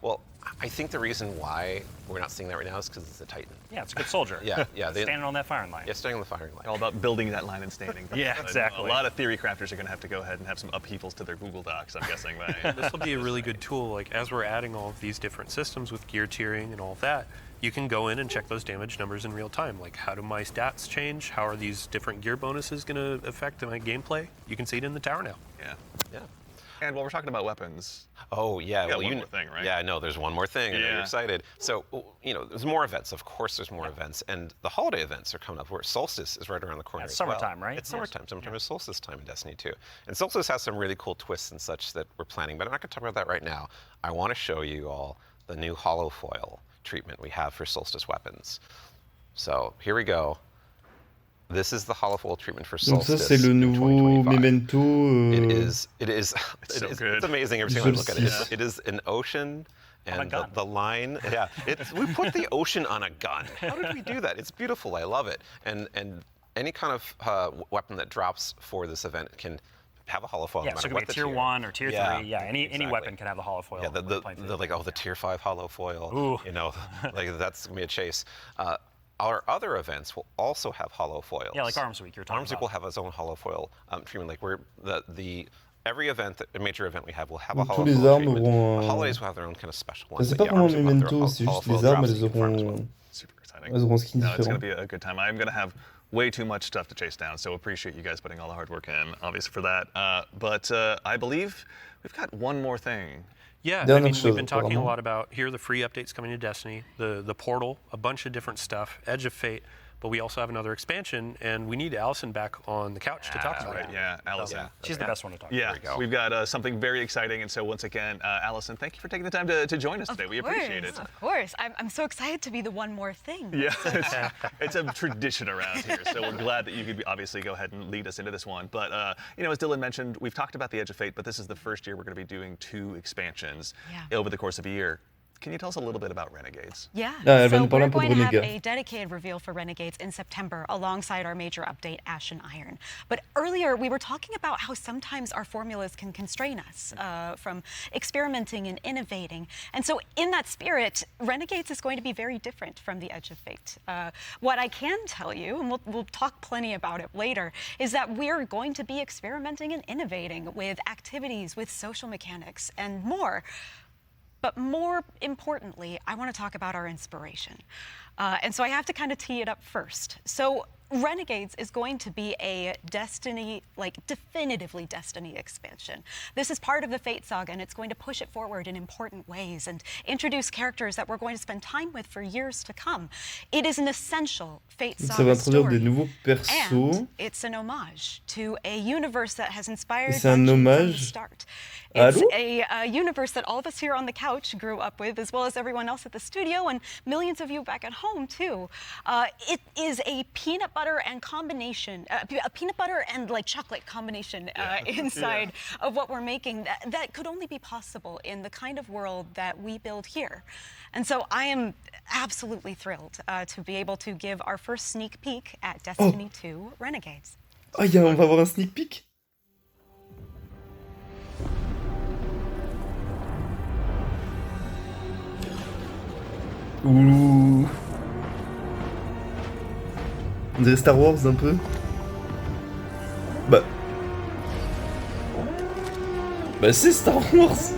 well, I think the reason why we're not seeing that right now is because it's a Titan. Yeah, it's a good soldier. Yeah. Standing on that firing line. Yeah, staying on the firing line. All about building that line and standing. Yeah, exactly. A lot of theory crafters are going to have to go ahead and have some upheavals to their Google Docs, I'm guessing. Right? This will be a really good tool. Like as we're adding all of these different systems with gear tiering and all of that, you can go in and check those damage numbers in real time. Like how do my stats change? How are these different gear bonuses going to affect my gameplay? You can see it in the tower now. Yeah. Yeah. And while we're talking about weapons, Oh yeah, got well one more thing, right? Yeah, no, there's one more thing. I know you're Yeah. excited. So there's more events. Of course, there's more events, and the holiday events are coming up. Where Solstice is right around the corner. It's as well. summertime, right? It's summertime. Summertime is Solstice time in Destiny 2, and Solstice has some really cool twists and such that we're planning. But I'm not going to talk about that right now. I want to show you all the new hollow foil treatment we have for Solstice weapons. So here we go. This is the hollow foil treatment for Donc ça Solstice. c'est le in nouveau 2025. Memento. It so is good. it's amazing every time I look at it. Solstice. It is an ocean a and gun. the line. Yeah, we put the ocean on a gun. How did we do that? It's beautiful. I love it. And any kind of weapon that drops for this event can have a hollow foil. Yeah, no so it matter could be what a tier the 1 or tier 3. Yeah, any exactly. weapon can have a hollow foil. Yeah, when we're playing through the tier 5 hollow foil. Ooh. Like that's gonna be a chase. Our other events will also have hollow foils. Yeah, like Arms Week you're talking Arms Week about. will have its own hollow foil treatment. Like every event, a major event we have will have a Donc hollow tous les foil armes treatment. auront The un- holidays will have their own kind of special Enfin, ones. c'est but pas yeah, vraiment Arms Week will have their Memento, c'est hollow juste foil les armes, drops elles that you can farm as well. auront super exciting. elles auront un skin No, it's going différent. to be a good time. I'm going to have way too much stuff to chase down, so appreciate you guys putting all the hard work in, obviously, for that. But I believe we've got one more thing. Yeah, I Dernière mean, chose, we've been talking a apparemment. lot about here are the free updates coming to Destiny, the portal, a bunch of different stuff, Edge of Fate, but we also have another expansion, and we need Allison back on the couch to talk That's about right, it. yeah, Allison. She's the best one to talk Yeah, we go. we've got something very exciting, and so once again, Allison, thank you for taking the time to join us today. We appreciate it. Of course. I'm so excited to be the one more thing. Yeah, it's a tradition around here, so we're glad that you could obviously go ahead and lead us into this one. But, as Dylan mentioned, we've talked about the Edge of Fate, but this is the first year we're going to be doing 2 expansions Yeah. over the course of a year. can you tell us a little bit about Renegades? Yeah. Ah, elle va So nous parler we're un peu de going to have Renegade. a dedicated reveal for Renegades in September alongside our major update, Ash and Iron. But earlier we were talking about how sometimes our formulas can constrain us from experimenting and innovating. And so in that spirit, Renegades is going to be very different from the Edge of Fate. What I can tell you, and we'll talk plenty about it later, is that we're going to be experimenting and innovating with activities, with social mechanics, and more. But more importantly, I want to talk about our inspiration. And so I have to kind of tee it up first. So Renegades is going to be a Destiny, like definitively Destiny expansion. This is part of the Fate saga, and it's going to push it forward in important ways and introduce characters that we're going to spend time with for years to come. It is an essential Fate Donc ça saga va introduire des story. nouveaux persos. And it's an homage to a universe that has inspired Et c'est un Bungie from the hommage. start. Allô? It's a universe that all of us here on the couch grew up with, as well as everyone else at the studio and millions of you back at home too. It is a peanut butter and combination, a peanut butter and like chocolate combination inside of what we're making that could only be possible in the kind of world that we build here. And so I am absolutely thrilled to be able to give our first sneak peek at Destiny 2 Renegades. Ah, on va avoir un sneak peek. Ouh. On dirait Star Wars un peu. Bah. Bah c'est Star Wars.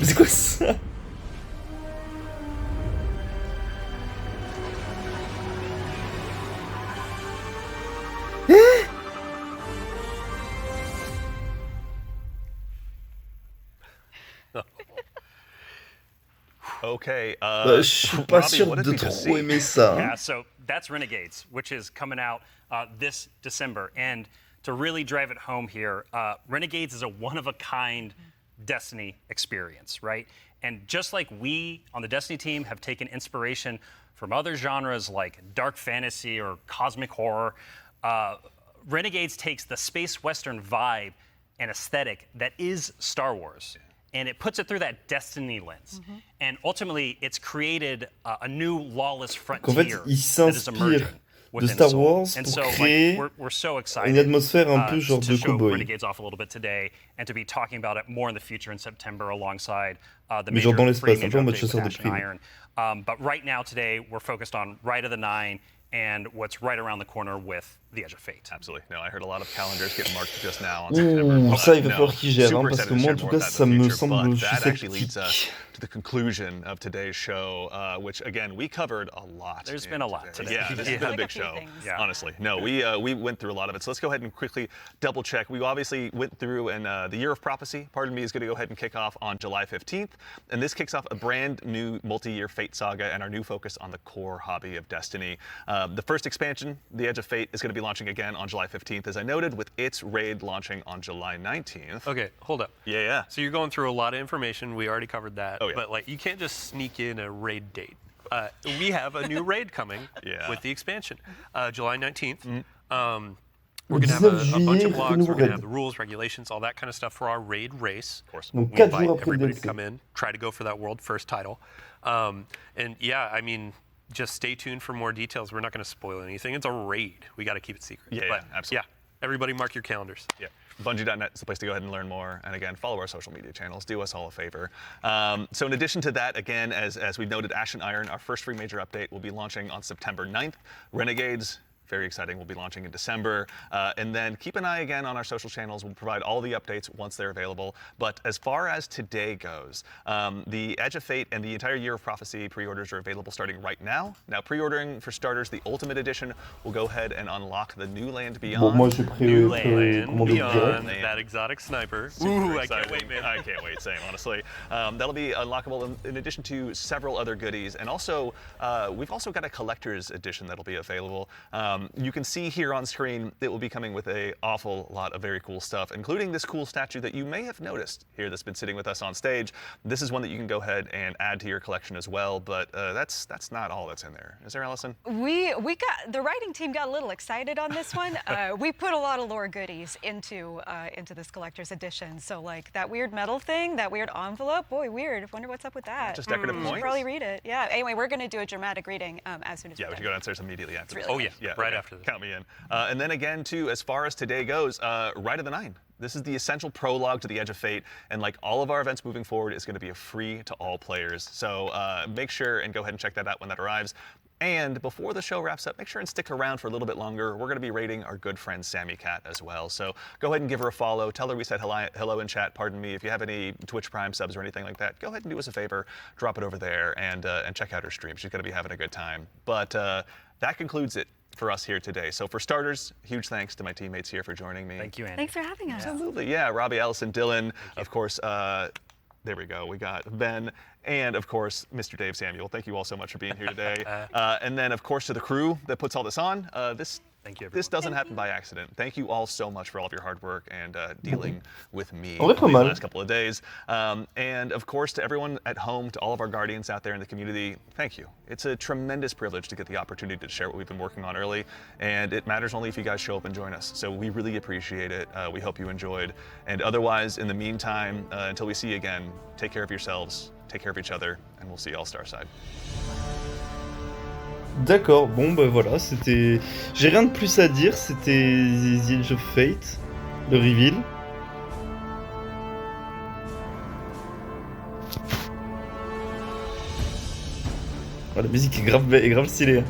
Mais c'est quoi ça? Okay. Bah, je suis pas Robbie, sûr what did de we just trop see? aimer ça. Yeah, Hein. so that's Renegades, which is coming out this December. And to really drive it home here, Renegades is a one-of-a-kind Destiny experience, right? And just like we on the Destiny team have taken inspiration from other genres like dark fantasy or cosmic horror, Renegades takes the space western vibe and aesthetic that is Star Wars, and it puts it through that Destiny lens. And ultimately, it's created a new lawless En fait, frontier il that is s'inspire emerging de within Star Soul. Wars And pour so, créer like, we're so excited une atmosphère un peu genre to de show cow-boy. Renegades off a little bit today, and to be talking about it more in the future in September alongside the Mais genre dans major l'espace, un peu major en mode update chasseur de with Ash and primes. Iron. But right now, today, we're focused on Rite of the Nine and what's right around the corner with the Edge of Fate. Absolutely. No, I heard a lot of calendars get marked just now on September. Ouh, but ça il va no, falloir qu'ils gèrent, hein, super parce que excited to moi en share tout more cas of that ça in the me future, semble but that actually sceptique. leads us to the conclusion of today's show, which again we covered a lot. There's been a lot today. Yeah, this has Yeah. been a Like big a few show. things. Yeah. Honestly, no, we went through a lot of it. So let's go ahead and quickly double check. We obviously went through, and the Year of Prophecy, pardon me, is going to go ahead and kick off on July 15th, and this kicks off a brand new multi-year Fate saga and our new focus on the core hobby of Destiny. The first expansion, The Edge of Fate, is going to be launching again on July 15th, as I noted, with its raid launching on July 19th. Okay, hold up. Yeah. So you're going through a lot of information. We already covered that. Oh, yeah. But like, you can't just sneak in a raid date. We have a new raid coming Yeah. with the expansion, July 19th. Le We're gonna have a 19 bunch of juillet, blogs. nouveau We're gonna raid. have the rules, regulations, all that kind of stuff for our raid race. Of course. Donc We 4 invite jours après le everybody to DLC. come in, try to go for that world first title. And yeah, I mean, just stay tuned for more details. We're not going to spoil anything. It's a raid. We got to keep it secret. Yeah, But, absolutely. Yeah, everybody mark your calendars. Yeah. Bungie.net is the place to go ahead and learn more. And again, follow our social media channels. Do us all a favor. So in addition to that, again, as we noted, Ash and Iron, our first free major update, will be launching on September 9th. Renegades, very exciting, will be launching in December. And then keep an eye again on our social channels. We'll provide all the updates once they're available. But as far as today goes, the Edge of Fate and the entire Year of Prophecy pre-orders are available starting right now. Now, pre-ordering for starters, the Ultimate Edition will go ahead and unlock the New Land Beyond. Bon, moi j'ai New précommandé land beyond direct. that exotic sniper. Super Ooh, I exciting. can't wait, man. I can't wait, same, honestly. That'll be unlockable in addition to several other goodies. And also, we've also got a collector's edition that'll be available. You can see here on screen it will be coming with an awful lot of very cool stuff, including this cool statue that you may have noticed here that's been sitting with us on stage. This is one that you can go ahead and add to your collection as well, but that's not all that's in there. Is there, Allison? We got the writing team got a little excited on this one. We put a lot of lore goodies into this collector's edition. So like that weird metal thing, that weird envelope, boy, weird. Wonder what's up with that. Just decorative You points? should probably read it. Yeah. Anyway, we're gonna do a dramatic reading as soon as Yeah, we we're should done. go downstairs immediately after this. really Oh yeah, right okay. after this. Count me in. And then again, too, as far as today goes, Rite of the Nine. This is the essential prologue to the Edge of Fate, and like all of our events moving forward, it's going to be a free to all players. So make sure and go ahead and check that out when that arrives. And before the show wraps up, make sure and stick around for a little bit longer. We're going to be rating our good friend Sammy Cat as well. So go ahead and give her a follow. Tell her we said hello in chat. Pardon me. If you have any Twitch Prime subs or anything like that, go ahead and do us a favor. Drop it over there and check out her stream. She's going to be having a good time. But that concludes it for us here today. So for starters, huge thanks to my teammates here for joining me. Thank you, Andy. Thanks for having us. Absolutely, yeah. Robbie, Allison, Dylan, of course. There we go. We got Ben and, of course, Mr. Dave Samuel. Thank you all so much for being here today. And then, of course, to the crew that puts all this on. Thank you, This everyone. doesn't happen by accident. Thank you all so much for all of your hard work and dealing with me En vrai, pas these mal. last couple of days. And of course, to everyone at home, to all of our guardians out there in the community, thank you. It's a tremendous privilege to get the opportunity to share what we've been working on early, and it matters only if you guys show up and join us. So we really appreciate it. We hope you enjoyed. And otherwise, in the meantime, until we see you again, take care of yourselves, take care of each other, and we'll see you all Starside. D'accord, bon bah voilà, c'était... J'ai rien de plus à dire, c'était The Edge of Fate, le reveal. Oh, la musique est grave stylée. Hein.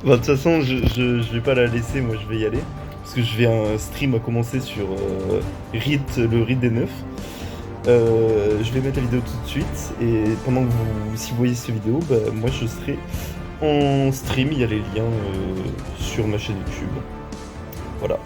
Bah, de toute façon, je vais pas la laisser, moi je vais y aller. Parce que je vais un stream à commencer sur le rite des 9. Je vais mettre la vidéo tout de suite et pendant que si vous voyez cette vidéo, bah, moi je serai en stream, il y a les liens sur ma chaîne YouTube. Voilà.